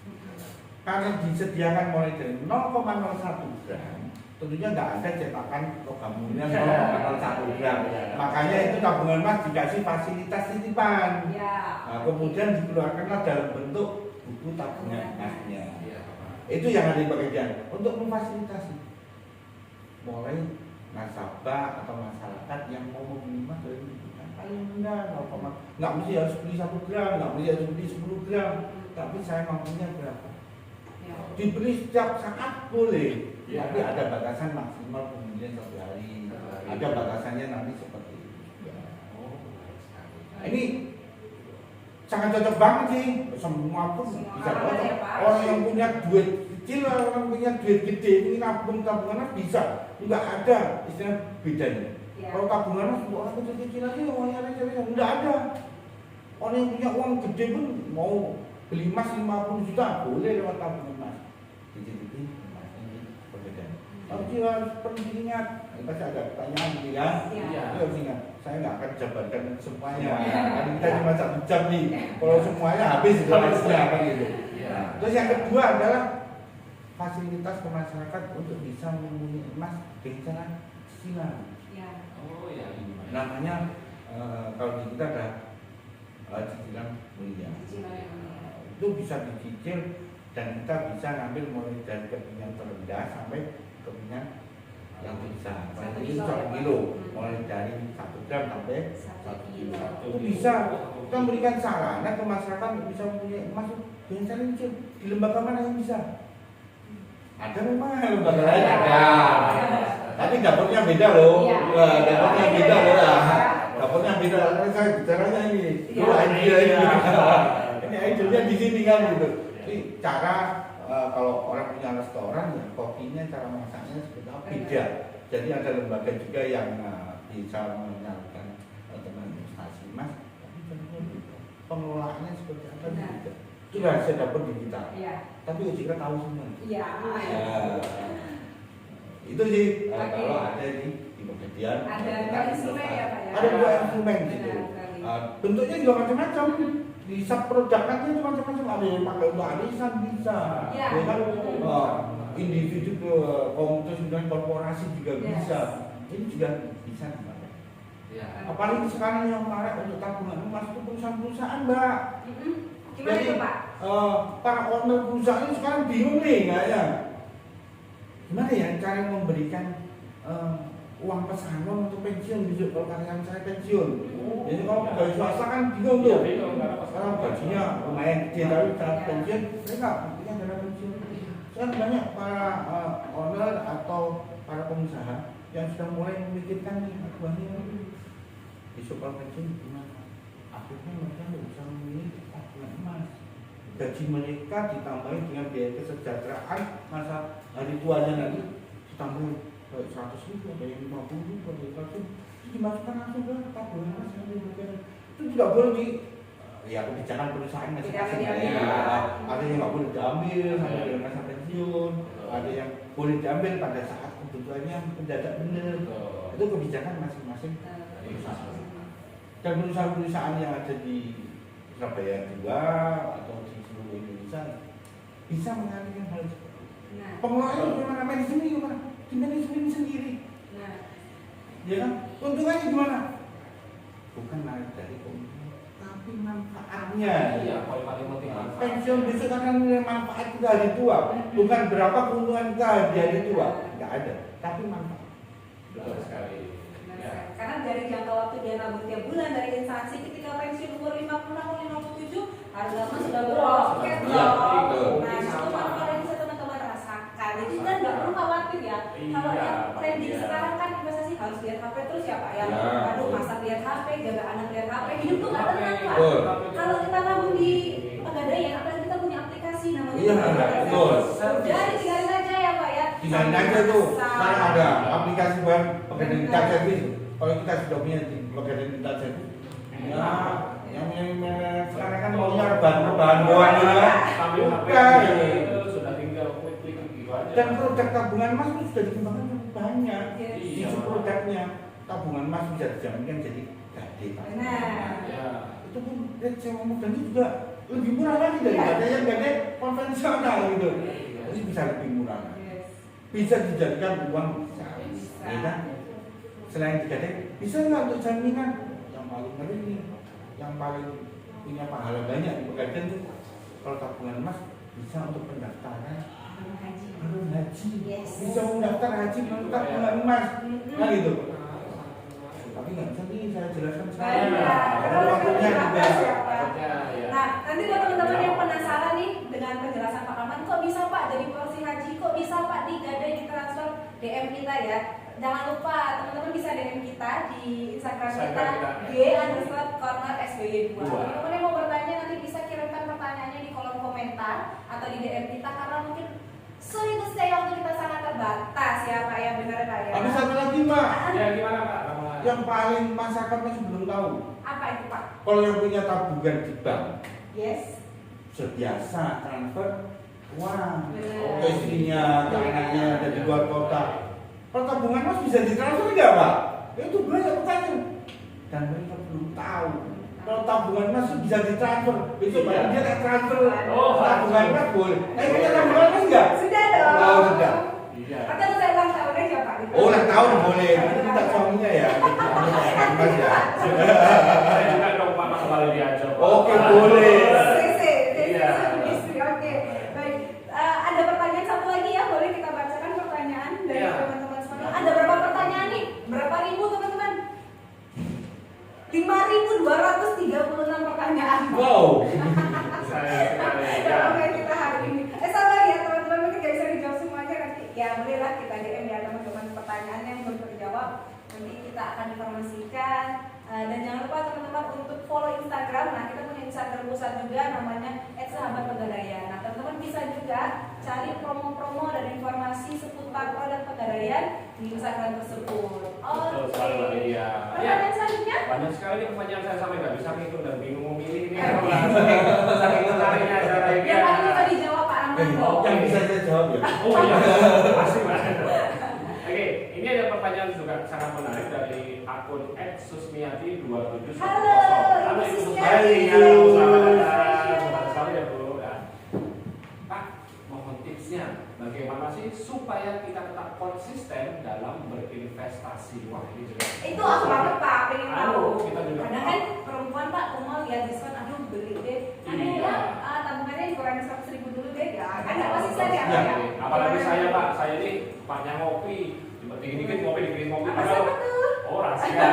Karena disediakan mulai dari 0,01 gram, tentunya nggak ada cetakan logam mulia 0,01 gram. Makanya itu tabungan emas dikasih fasilitas titipan. Ya. Nah, kemudian dikeluarkanlah dalam bentuk buku tabungan emasnya. Iya. Itu yang ada di Pegadaian untuk memfasilitasi mulai nasabah atau masyarakat yang mau membeli emas dari yang paling rendah 0, nggak mesti harus beli 1 gram, nggak mesti harus beli 10 gram, tapi saya mampunya berapa? Ya. Dibeli setiap saat boleh, Ya. tapi ada batasan maksimal kemudian 1 hari, ada batasannya nanti seperti itu. Oh, menarik sekali. Nah, ini sangat cocok banget sih, semua pun Semua bisa kalangan cocok. ya, Pak. Orang yang punya duit kecil, orang punya duit gede, ini nabung tabungan bisa, nggak ada istilah bedanya. Ya. Kalau tabungan orang kecil-kecil aja, orangnya receh-receh, nggak ada. Orang yang punya uang gede pun mau beli emas 50 juta boleh lewat tabungan emas. Jadi emas ini berbeda. Tapi harus perlu diingat, pasti ada pertanyaan gitu kan? Iya. Itu harus ingat. Saya nggak akan jabarkan semuanya. Iya. Karena kita cuma 1 jam nih. Kalau semuanya habis itu harusnya kan gitu. Iya. Nah, terus yang kedua adalah fasilitas ke masyarakat untuk bisa mempunyai emas dengan cara cicilan. Ya. Oh ya, gimana? Namanya kalau di kita ada cicilan mulia. Cicilan yang mulia. Itu bisa dicicil dan kita bisa ngambil mulai dari kepingan terendah sampai kepingan yang besar. Satu Ini kilo 1 ya, Pak? kilo, mulai dari 1 gram sampai 1 1 kilo. kilo. Itu bisa kita memberikan sarana ke masyarakat untuk bisa mempunyai emas dengan cara kecil. Di lembaga mana yang bisa? Ada memang lembaga lain ada. Tapi dapurnya beda loh. Iya. Wah, dapurnya beda loh. Iya. Dapurnya beda. Karena saya bicaranya ini. Iya. Dulu idea ini. Iya. Ini idenya di sini kan gitu. Jadi cara kalau orang punya restoran ya kopinya cara masaknya seperti apa beda. Jadi ada lembaga juga yang bisa menyalurkan teman investasi emas. Tapi tentunya beda. Pengelolaannya seperti apa Benar. beda. Itu rahasia dapur di kita. Iya. Tapi OJK tahu semua. Iya. Ya, itu sih Oke. kalau ada di Pegadaian. Ada kita 2 instrumen ya, Pak, ya? Ada 2 instrumen gitu. Benar sekali. Bentuknya juga macam-macam. Di subproduknya itu macam-macam. Ada yang pakai untuk arisan bisa. Ya. Ya kan? Individu ke komunitas dan korporasi juga Yes. bisa. Ini juga bisa dipakai. Iya. Apalagi sekarang yang marak untuk tabungan emas itu perusahaan-perusahaan, Mbak. Gimana Jadi, itu Pak? para owner perusahaan ini sekarang bingung nih kayaknya. Gimana ya cara memberikan uang pesangon untuk pensiun besok kalau karyawan saya pensiun. Jadi kalau dari swasta kan bingung Iya, tuh. bingung, karena Sekarang gajinya lumayan gede tapi saat pensiun mereka punya dana pensiun. Sekarang banyak para owner atau para pengusaha yang sudah mulai memikirkan nih aduannya besok kalau pensiun gimana. Akhirnya mereka nggak bisa memilih tabungan emas. Gaji mereka ditambahin dengan biaya kesejahteraan masa hari tuanya nanti ditambahin baik 100.000, ada yang 50.000, ada yang 100.000, itu dimasukkan langsung ke tabungan emas yang diberikan. Itu tidak boleh di ya kebijakan perusahaan masing-masing Tidak ya. diambil. Ada yang nggak boleh diambil sampai dengan masa pensiun, ada yang boleh diambil pada saat kebutuhannya mendadak benar. Betul. Itu kebijakan masing-masing perusahaan. Dan perusahaan-perusahaan yang ada di Surabaya 2 atau di seluruh Indonesia bisa mengalihkan hal itu. Nah, Pengelolanya gimana? Manajemen gimana? Di manajemen sendiri. nah, Ya kan? Keuntungannya gimana? Bukan naik dari keuntungan, tapi manfaatnya. Iya, paling penting manfaat. Pensiun besok akan nilai manfaat kita hari tua. Bukan berapa keuntungan kita di hari tua. Tidak ada. Tapi manfaat. Betul sekali. benar Ya. sekali. Karena dari jangka waktu dia nabung tiap bulan dari instansi ketika pensiun umur 50 atau 57 harga emas sudah beroket Iya, dong. betul. Nah, itu manfaat yang bisa teman-teman rasakan. Jadi kan nggak perlu khawatir ya. Kalau Iya, yang trending iya. sekarang kan investasi harus lihat HP terus ya Pak ya. Ya, Aduh, betul. masak lihat HP, jaga anak lihat HP, hidup tuh nggak tenang Pak. Betul. Kalau kita nabung di Pegadaian, apalagi kita punya aplikasi namanya Iya, Pegadaian. betul. Udah ditinggalin aja ya Pak ya. Tinggalin aja tuh. Sekarang ada aplikasi buat pekerjaan Benar. kita servis. Kalau kita sudah punya di pekerjaan kita servis, ya, yang sekarang kan maunya rebahan doang gitu kan. Sambil HP Bukan. itu sudah tinggal klik gitu aja. Dan produk tabungan emas itu sudah dikembangkan banyak. Yes. Iya. Isi produknya tabungan emas bisa dijaminkan jadi gede. Pak. Benar. Ya. Itu pun rate sewa modalnya juga lebih murah lagi daripada yang gede konvensional gitu. Jadi bisa lebih murah. Yes. Bisa dijadikan uang bisa. Bisa. Ya kan? Selain digadai, bisa nggak untuk jaminan yang paling ngeri nih, yang paling punya pahala banyak di pegadaian itu kalau tabungan emas bisa untuk pendaftaran baru haji, Yes. bisa mendaftar haji melalui tabungan emas, kan gitu. Tapi nggak bisa nih saya jelaskan sekarang. Iya. Karena waktunya juga. Takutnya ya. Nah, nanti buat teman-teman yang penasaran nih dengan penjelasan Pak Rahman, kok bisa Pak jadi polisi haji, kok bisa Pak digadai ditransfer DM kita ya. Jangan lupa teman-teman bisa DM kita di Instagram kita g_corner_sby2. Teman-teman yang mau bertanya nanti bisa kirimkan pertanyaannya di kolom komentar atau di DM kita karena mungkin sorry to say waktu kita sangat terbatas ya Pak ya, benar Pak ya. Tapi satu lagi Mbak, Ya gimana Pak? yang paling masyarakat masih belum tahu. Apa itu Pak? Kalau yang punya tabungan di bank, Yes. biasa transfer uang Benar. ke istrinya, ke anaknya dari luar kota. Kalau tabungan mas bisa ditransfer nggak Pak? Itu banyak pertanyaan dan mereka belum tahu. Kalau tabungan mas itu bisa ditransfer, besok Iya. dia tak transfer. Oh, Tabungan mas boleh. Punya tabungan mas nggak? Sudah dong. Oh, sudah. Iya. Atau saya ulang tahun aja Pak. Oh, ulang tahun boleh. Tapi minta suaminya ya. Mas ya. Saya juga dong Pak Mas Bali diajak. Oke, boleh. Iya. Oke, baik. Ada pertanyaan satu lagi ya, boleh kita bacakan pertanyaan dari Iya. teman-teman semua. Ada berapa pertanyaan nih? Berapa ribu teman-teman? 5.236 pertanyaan. Wow. Saya sekali. Ya. Oke, kita hari ini. Sabar ya teman-teman, mungkin gak bisa dijawab semuanya nanti. Ya bolehlah kita DM ya teman-teman pertanyaannya yang belum terjawab. Nanti kita akan informasikan. Dan jangan lupa teman-teman untuk follow Instagram. Nah kita punya Instagram pusat juga namanya @sahabatpegadaian. Nah teman-teman bisa juga cari promo-promo dan informasi seputar produk Pegadaian di Instagram tersebut. Betul sekali Mbak Lydia. Pertanyaan selanjutnya? Banyak sekali nih pertanyaan saya sampai nggak bisa ngitung dan bingung memilih ini. Saking menariknya acara ini. Yang tadi bisa dijawab Pak Rahman. Yang bisa saya jawab ya. Oh iya, pasti Mbak. Oke, ini ada pertanyaan juga sangat menarik dari akun @susmiati2710. Halo, Ibu Ibu Susmiati. Susmiati. Halo, selamat datang. Selamat sekali ya Bu. Ya. Pak, mohon tipsnya bagaimana sih supaya kita tetap konsisten dalam berinvestasi? Wah, ini juga. Itu aku banget Pak, pengen tahu. Aduh, kita juga. Kadang kan perempuan Pak, mau lihat diskon, aduh beli deh. Ada Iya. ya, tabungannya dikurangi 100.000 dulu deh ya. Kan nggak konsisten ya Pak Iya. ya. Apalagi saya Pak, saya ini Paknya ngopi, dikit-dikit ngopi, dikit ngopi. Apa siapa tuh? Oh rahasia.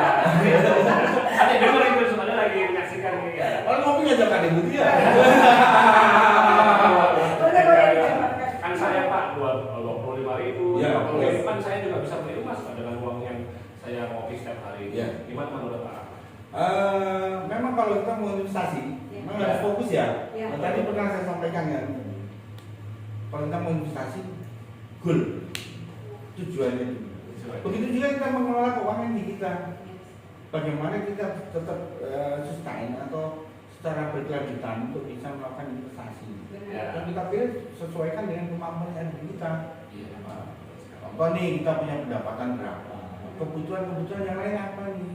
Ada dengar itu sebenarnya lagi menyaksikan ini ya. Kalau ngopi ngajak ada ibu dia. Kan saya Pak 25.000, Ya, 50.000 kan saya juga bisa beli emas Pak dengan uang yang saya ngopi setiap hari. Ya. Gimana menurut Pak? Memang kalau kita mau investasi, Ya. memang harus fokus ya. Ya. Nah, tadi pernah saya sampaikan kan, kalau kita mau investasi, goal, tujuannya dulu. Begitu juga kita mengelola keuangan di kita. Bagaimana kita tetap sustain atau secara berkelanjutan untuk bisa melakukan investasi. Benar. Dan kita pilih sesuaikan dengan kemampuan yang ada di kita. Iya. Nah, Contoh nih kita punya pendapatan berapa, kebutuhan yang lain apa nih?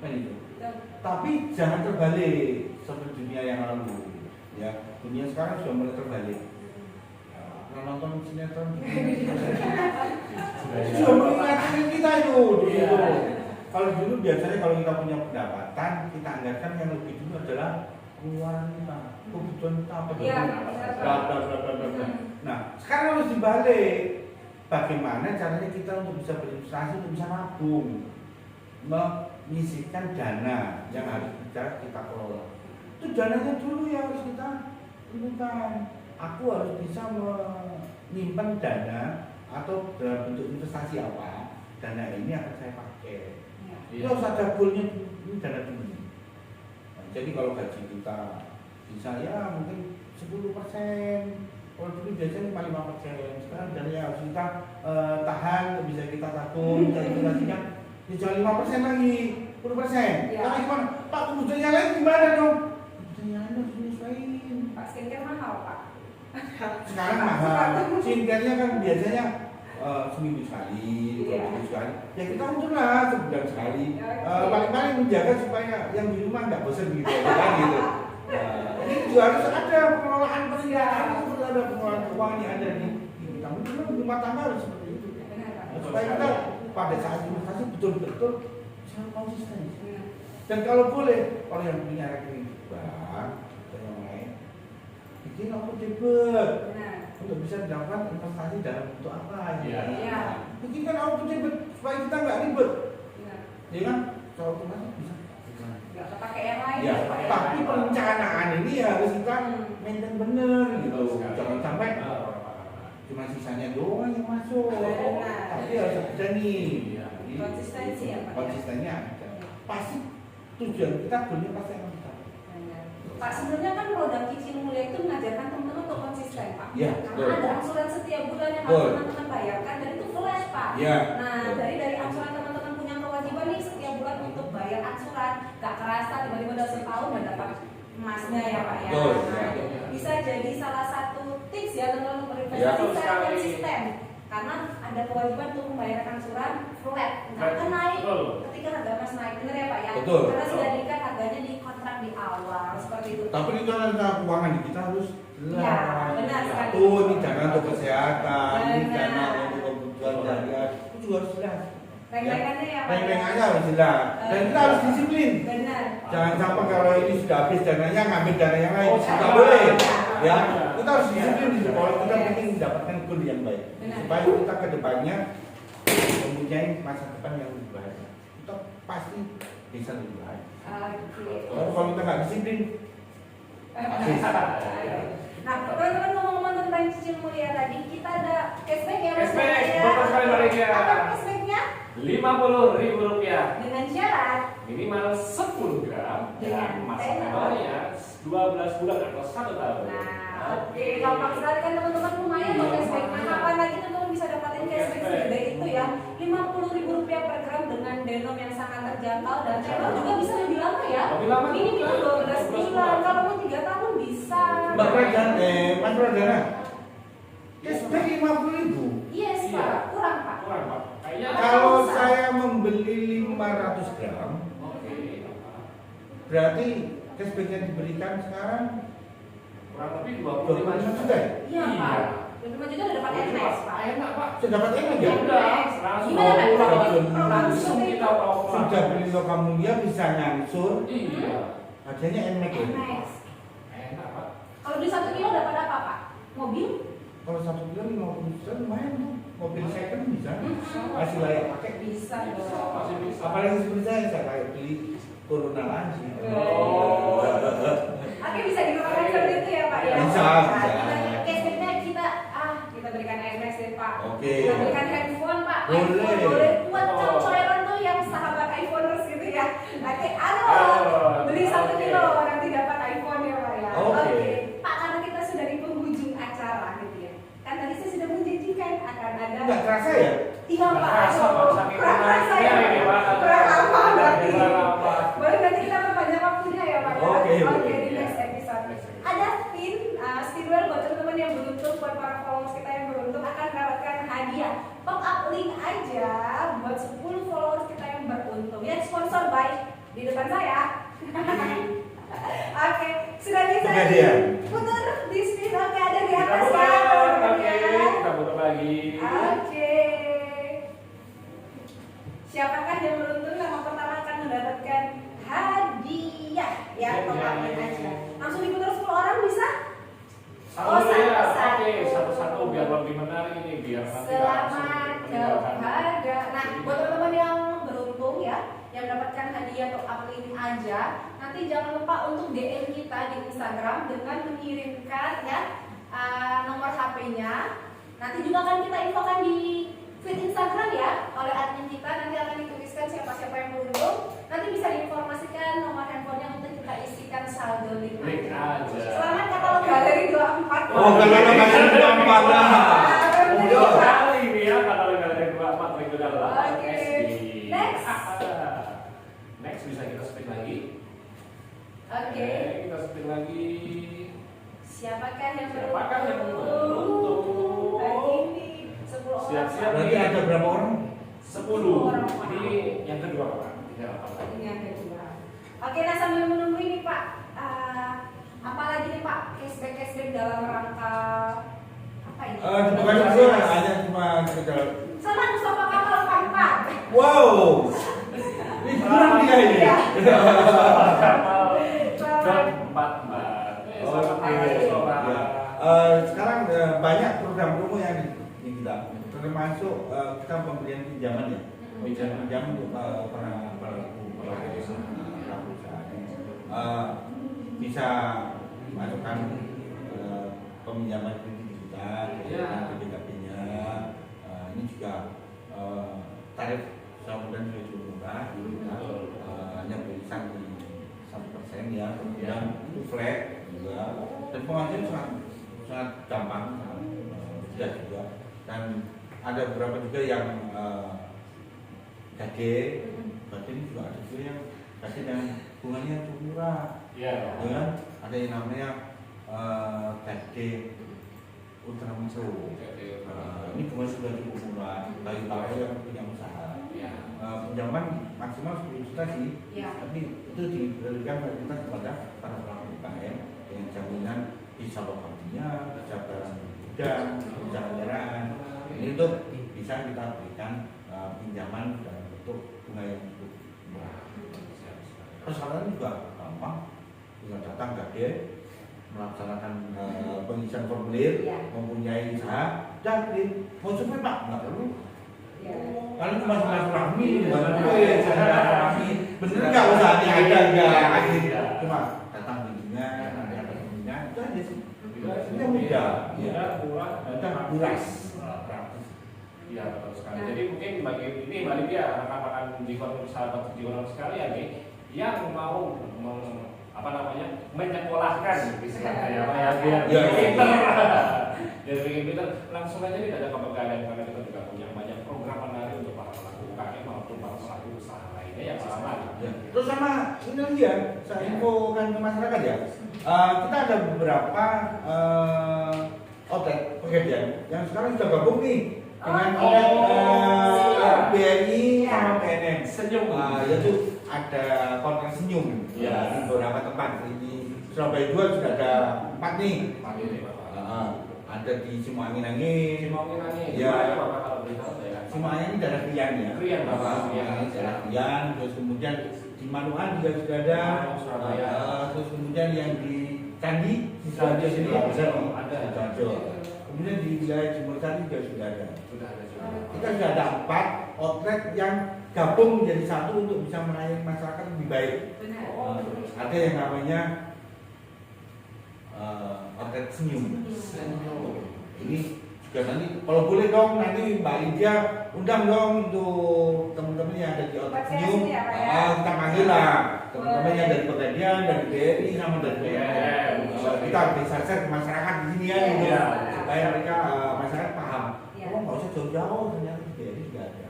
Kan itu. Tapi jangan terbalik seperti dunia yang lalu. Ya, dunia sekarang sudah mulai terbalik. Pernah nonton sinetron? Sudah mengingatkan kita itu. Kalau dulu biasanya kalau kita punya pendapatan, kita anggarkan yang lebih dulu adalah pengeluaran kita, kebutuhan kita apa dulu. Nah, sekarang harus dibalik. Bagaimana caranya kita untuk bisa berinvestasi, untuk bisa nabung, menyisihkan dana yang harus kita kelola. Itu dananya dulu yang harus kita tentukan. Aku harus bisa menyimpan dana atau dalam bentuk investasi apa. Dana ini akan saya pakai. Itu harus ada goalnya, ini dana dulu. Nah, jadi kalau gaji kita bisa ya mungkin 10%. Kalau dulu biasanya cuma 5%. Sekarang dananya harus kita tahan, bisa kita tabung, bisa investasikan. Ya jangan 5% lagi, 10%. Tapi gimana? Pak, kebutuhan yang lain gimana dong? Kebutuhan yang lain harus menyesuaikan. Pak, skincare mahal Pak. Sekarang mahal. Skincare-nya kan biasanya seminggu sekali, 2 minggu sekali. Ya kita untuklah sebulan sekali. Paling-paling menjaga supaya yang di rumah nggak bosan gitu, kan gitu. Ini juga harus ada pengelolaan pengeluaran, harus ada pengelolaan keuangan yang ada di kamu juga rumah tangga harus seperti itu. Supaya kita pada saat investasi betul-betul selalu konsisten. Dan kalau boleh, kalau yang punya rekening bank dan yang lain, bikin auto debit untuk bisa mendapatkan investasi dalam bentuk apa? Bikin kan auto debit supaya kita nggak ribet, ya kan? Kalau otomatis bisa. Nggak pakai yang lain. Ya, tapi perencanaan ini harus kita maintain bener gitu. Jangan sampai cuma sisanya doang yang masuk. Tapi harus ada nih. Konsistensi ya Pak. Konsistennya ada. Pasti tujuan kita goalnya pasti akan kita. Pak, sebenarnya kan produk Kicil Mulia itu mengajarkan teman-teman untuk konsisten Pak. Ya, karena ada angsuran setiap bulan yang harus teman-teman bayarkan dan itu flash Pak. Ya, nah, dari angsuran teman-teman punya kewajiban nih setiap bulan untuk bayar angsuran. Gak kerasa tiba-tiba udah setahun udah dapat emasnya ya Pak ya. Nah, bisa jadi salah satu tips ya teman-teman berinvestasi secara konsisten. Karena ada kewajiban untuk membayar angsuran flat. Nggak akan naik ketika harga emas naik, benar ya Pak ya? Betul. Karena sudah diikat harganya di kontrak di awal seperti itu. Tapi itu adalah keuangan kita harus jelas. Ya, benar sekali. Ini dana untuk kesehatan, ini dana untuk kebutuhan sehari-hari, itu juga harus jelas. Reng-rengannya ya Pak. Reng-rengannya harus jelas. Dan kita harus disiplin. Benar. Jangan sampai kalau ini sudah habis dananya ngambil dana yang lain, nggak boleh. Ya, kita harus disiplin di kalau kita ingin mendapatkan goal yang baik. Supaya kita ke depannya mempunyai masa depan yang lebih baik. Kita pasti bisa lebih baik. Tapi kalau kita nggak disiplin, nah, teman-teman ngomong-ngomong tentang Cicil Mulia tadi, kita ada cashback ya Mas. Cashback, betul sekali Mbak Ria. Apa cashbacknya? Rp50.000 Dengan syarat minimal 10 gram dan masa tenor tenornya 12 bulan atau 1 tahun. Nah, oke, gampang sekali kan teman-teman, lumayan loh cashbacknya. Kapan lagi teman-teman bisa dapatin cashback segede itu ya? Rp50.000 per gram dengan denom yang sangat terjangkau dan tenor juga bisa lebih lama ya. Minimal 12 bulan, kalau mau 3 tahun bisa. Mbak Mas Pradana, cashback 50.000. Yes Pak, kurang Pak. Kurang Pak. Kayaknya Kalau saya membeli 500 gram, berarti cashback yang diberikan sekarang kurang lebih 25 juta ya? Iya Pak. 25 juta udah dapat NMAX Pak. Enak Pak. Sudah dapat enak ya? Udah, langsung Gimana Pak? langsung kita operasi. Sudah beli logam mulia bisa ngangsur, Iya. harganya NMAX ya? NMAX. Enak Pak. Kalau beli 1 kilo dapat apa Pak? Mobil? Kalau 1 kilo 50 juta lumayan tuh. Mobil second bisa, masih layak pakai. Bisa dong. Masih bisa. Apalagi seperti saya kayak beli Corona lagi. Oh. Oke, bisa digunakan seperti itu ya Pak ya? Bisa, Nah, bisa. cashbacknya kita berikan NMAX deh Pak. Oke. Kita berikan handphone Pak. Boleh. iPhone boleh buat cocoran tuh yang sahabat iPhoneers gitu ya. Oke, beli 1 kilo nanti dapat iPhone ya Pak ya. Oke. Pak, karena kita sudah di penghujung acara gitu ya. Kan tadi saya sudah menjanjikan akan ada. Nggak terasa ya? Iya Pak. Terasa Pak, saking Kurang terasa ya. menariknya ini, Pak. Kurang lama berarti. Kurang lama. Boleh nanti kita perpanjang waktunya ya Pak ya. Oke, Oke, di iya. next episode. Ada spin duel buat teman-teman yang beruntung, buat para followers kita yang beruntung akan mendapatkan hadiah top up link aja buat 10 followers kita yang beruntung. Ya sponsor by di depan saya. Oke, sudah bisa putar di spin. Oke, ada di atas ya. Oke, kita putar lagi. Oke. Siapakah yang beruntung yang pertama akan mendapatkan hadiah? Ya, top up link aja. Langsung diputar 10 orang bisa? Satu ya, oke, satu-satu biar lebih menarik ini, biar nanti Selamat kepada. Nah, buat teman-teman yang beruntung ya, yang mendapatkan hadiah top up link aja, nanti jangan lupa untuk DM kita di Instagram dengan mengirimkan ya nomor HP-nya. Nanti juga akan kita infokan di feed Instagram ya oleh admin kita. Nanti akan dituliskan siapa-siapa yang beruntung. Nanti bisa diinformasikan nomor handphonenya untuk kita isikan saldo link aja. Selamat katalog galeri 24. Oh, galeri 24 lah. Udah kali ini ya katalog galeri 24 itu adalah Oke. Next. Next bisa kita speed lagi. Oke. Kita speed lagi. Siapakah yang Siapakah yang beruntung? beruntung? Hari ini 10 orang. Siap-siap. Berarti ada berapa orang? 10. Ini yang kedua Pak. Tinggal apa lagi? Ini yang kedua. Oke, nah sambil menunggu ini Pak, apalagi nih Pak cashback dalam rangka apa ini? Di Bekasi itu hanya cuma sekitar. Sama Mustafa Kamal Pampat. Wow. Ini kurang dia ini. Iya. Kamal dan 4 Mbak. Oke. Ya. Sekarang banyak program promo yang di kita, termasuk kita pemberian pinjaman ya. Pinjaman untuk para pelaku usaha. Bisa masukkan peminjaman kredit kita, BPKB-nya. Ini juga tarif kemudian sudah cukup murah, hanya berisan di 1% ya, kemudian itu flat juga, dan pengajuan sangat gampang, mudah juga, dan ada beberapa juga yang gade, berarti ini juga ada juga yang gade dan bunganya cukup murah, dengan ada yang namanya gade ultra mikro. Ini bunga sudah cukup murah bagi para yang punya usaha. Pinjaman maksimal 10 juta sih, tapi itu diberikan fasilitas kepada para pelaku UKM dengan jaminan bisa lokasinya, bisa barang gudang, bisa kendaraan. Ini untuk bisa kita berikan pinjaman dalam bentuk bunga yang cukup murah. Persyaratan juga gampang, tinggal datang gade, melaksanakan pengisian formulir, mempunyai usaha, dan mau survei Pak, nggak perlu. Kalau cuma silaturahmi, bener nggak usahanya ada nggak? Cuma datang bimbingan, ada bimbingan, itu aja sih. Itu mudah, murah, luas. Iya betul sekali. Jadi mungkin bagi ini Mbak Lydia, rekan-rekan sahabat Jiwonom sekalian nih, yang mau menyekolahkan istilahnya ya, biar pinter, biar bikin pinter, langsung aja nih ada kepegangan karena kita juga punya banyak program menarik untuk para pelaku UKM maupun para pelaku usaha lainnya yang sama. Terus sama ini lagi ya, saya infokan ke masyarakat ya. Kita ada beberapa outlet pegadaian yang sekarang sudah gabung nih dengan BNI sama PNM. Senyum. Yaitu ada konten senyum di beberapa tempat. Di Surabaya 2 sudah ada 4 nih. Ada di Simuangin-angin. Ya. Simuangin ini daerah Krian ya. Krian Bapak. Daerah Krian. Terus kemudian di Manuan juga sudah ada. Surabaya. Terus kemudian yang di Candi di Surabaya sini ada. Kemudian di wilayah Jember Candi juga sudah ada. Kita sudah ada 4 outlet yang gabung menjadi satu untuk bisa melayani masyarakat lebih baik. Ada yang namanya outlet senyum. Ini juga nanti kalau boleh dong nanti Mbak Lydia undang dong untuk teman-teman yang ada di outlet senyum. Kita panggil lah teman-teman yang dari Pegadaian, dari BRI sama dari BNN. Kita bisa share ke masyarakat di sini ya, supaya mereka masyarakat paham. Oh nggak usah jauh-jauh, ternyata di BRI juga ada.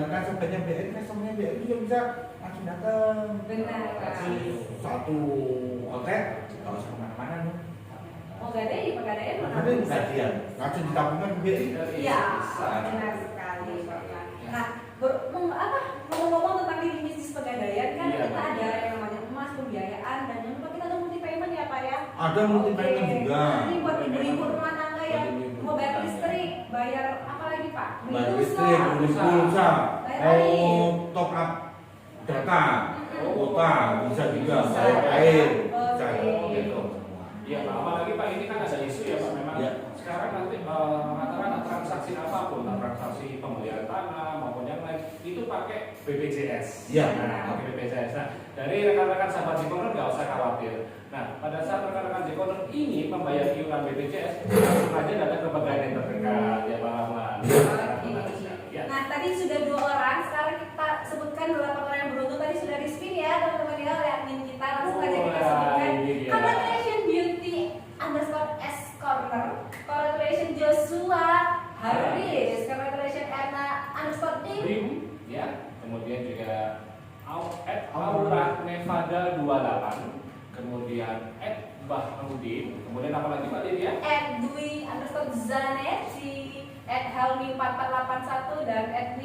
Nah sebenarnya BRI, customernya BRI juga bisa langsung datang. Satu outlet, nggak usah kemana-mana dong. Oh gak ada di Pegadaian? Ada di Pegadaian, langsung ditabungkan ke BRI. Iya, benar sekali. Ada multi payment juga. Ini buat ibu-ibu rumah tangga yang mau bayar listrik, bayar apa lagi Pak? Beli Bayar pulsa. listrik, beli pulsa, Bayar air. top up data, kuota, bisa juga, Bisa. bayar air, bisa Oke. gitu semua. Ya, apalagi Pak ini kan ada isu ya Pak, memang Ya. sekarang nanti rata-rata transaksi apapun, transaksi pembelian tanah maupun yang lain itu pakai BPJS. Iya. Nah, pakai BPJS. Nah, dari rekan-rekan sahabat Jikoner nggak usah khawatir. Nah, pada saat rekan-rekan Jikoner ingin membayar iuran BPJS, langsung aja datang ke pegawai yang terdekat ya Pak Rahman. Ya. Nah tadi sudah 2 orang, sekarang kita sebutkan 8 orang yang beruntung. Tadi sudah di spin ya teman-teman ya oleh admin kita. Langsung aja kita sebutkan. ini dia. Congratulations Beauty _S Corner. Congratulations Joshua Haris. Congratulations Erna _Dim. Dim, ya. Kemudian juga Aura Nevada 28. Kemudian Bahrudin. Kemudian apa lagi Pak Lydia? Dwi _Zanetti. Helmi 4481 dan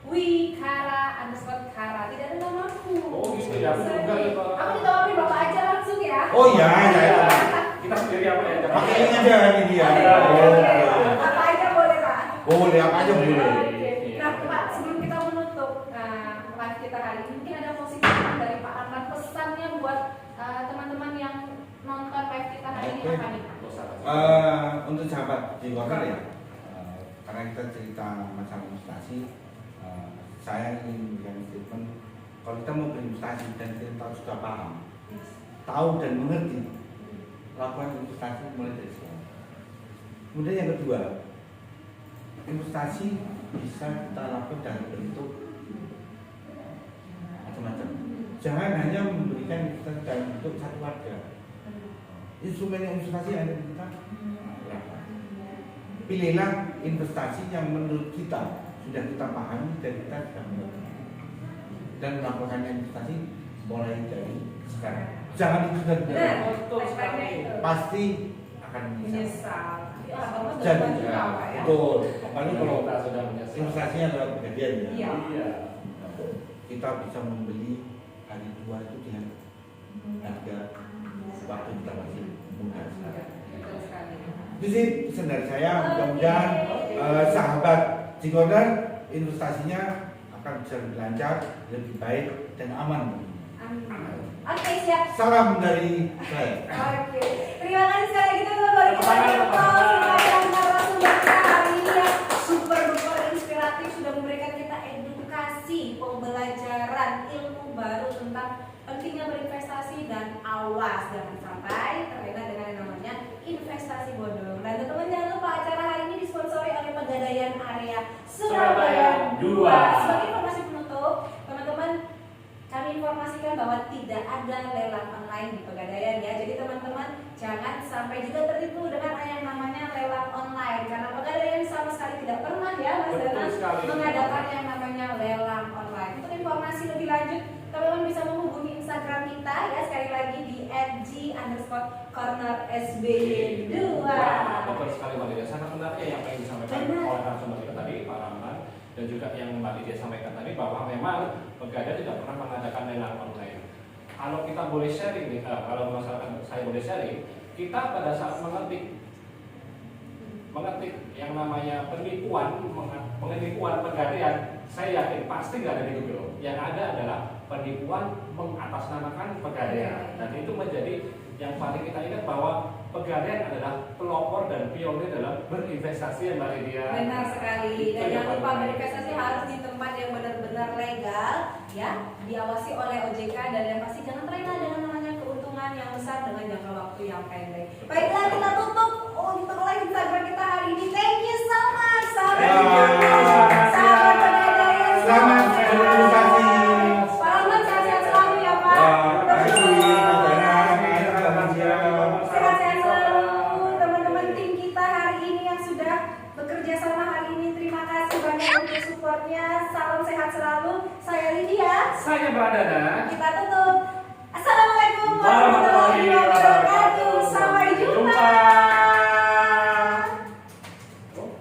Wikara _Kara. Tidak ada namaku. Oh, gitu ya. Sedih. Aku ditawarin Bapak aja langsung ya. Oh iya, ya. Kita sendiri apa ya? Pakai ini aja ini dia. Apa aja boleh Pak? Boleh apa aja boleh. Oke. Nah Pak, sebelum kita menutup live kita hari ini, mungkin ada posisi dari Pak Arman pesannya buat teman-teman yang nonton live kita hari ini Oke. apa nih Pak? Untuk sahabat Jikoner ya, karena kita cerita masalah investasi, saya ingin memberikan statement kalau kita mau berinvestasi dan kita sudah paham, tahu dan mengerti, lakukan investasi mulai dari sekarang. Kemudian yang kedua, investasi bisa kita lakukan dalam bentuk macam-macam. Jangan hanya memberikan investasi dalam bentuk satu warga. Instrumen investasi yang ada di kita, pilihlah investasi yang menurut kita sudah kita pahami dan kita sudah mengerti, dan melakukan investasi mulai dari sekarang. Jangan itu dan Betul sekali. pasti akan menyesal. Menyesal. Ya, Bapak sudah Jadi bantu ya, Pak ya. betul. Apalagi kalau kita sudah menyesal. investasinya adalah kejadian ya. Iya. Iya. Kita bisa membeli hari tua itu dengan harga waktu kita masih muda sekarang. Betul sekali. Itu sih pesan dari saya. Mudah-mudahan sahabat Jikoner investasinya akan bisa lebih lancar, lebih baik dan aman. Amin. Oke siap. Salam dari saya. Oke. Terima kasih sekali lagi teman-teman. Kita yang narasumber kita hari ini yang super duper inspiratif sudah memberikan kita edukasi, pembelajaran, ilmu baru tentang pentingnya berinvestasi dan awas jangan sampai terlena dengan yang namanya investasi bodong. Dan teman-teman jangan lupa acara hari ini disponsori oleh Pegadaian Area Surabaya 2. Sebagai informasi penutup, teman-teman kami informasikan bahwa tidak ada lelang online di Pegadaian ya. Jadi teman-teman jangan sampai juga tertipu dengan yang namanya lelang online karena Pegadaian sama sekali tidak pernah ya Mas Betul Dana sekali. mengadakan yang namanya lelang online. Untuk informasi lebih lanjut teman-teman bisa menghubungi Instagram kita ya sekali lagi di @g_cornersby2. Wah, betul sekali Mbak Lydia. Sangat menarik ya yang ingin disampaikan Benar. oleh narasumber kita tadi, Pak Rahman, dan juga yang Mbak Lydia sampaikan tadi bahwa memang Pegadaian tidak pernah mengadakan lelang online. Kalau kita boleh sharing nih, kalau masyarakat saya boleh sharing, kita pada saat mengetik yang namanya penipuan Pegadaian, saya yakin pasti nggak ada di Google. Yang ada adalah penipuan mengatasnamakan Pegadaian, dan itu menjadi yang paling kita ingat bahwa Pegadaian adalah pelopor dan pionir dalam berinvestasi ya Mbak Lydia. Benar sekali. Itu Dan yang jangan lupa paling berinvestasi harus di tempat yang benar-benar legal, ya, diawasi oleh OJK dan yang pasti jangan terlena dengan namanya keuntungan yang besar dengan jangka waktu yang pendek. Baiklah kita tutup untuk live Instagram kita hari ini. Thank you so much, sahabat Pegadaian. Selamat berinvestasi. Pak Rahman sehat-sehat selalu ya Pak. Sehat-sehat selalu teman-teman tim kita hari ini yang sudah bekerja sama hari ini. Terima kasih banyak untuk supportnya. Salam sehat selalu. Saya Lydia. Saya Pradana. Kita tutup. Assalamualaikum Warahmatullahi warahmatullahi wabarakatuh.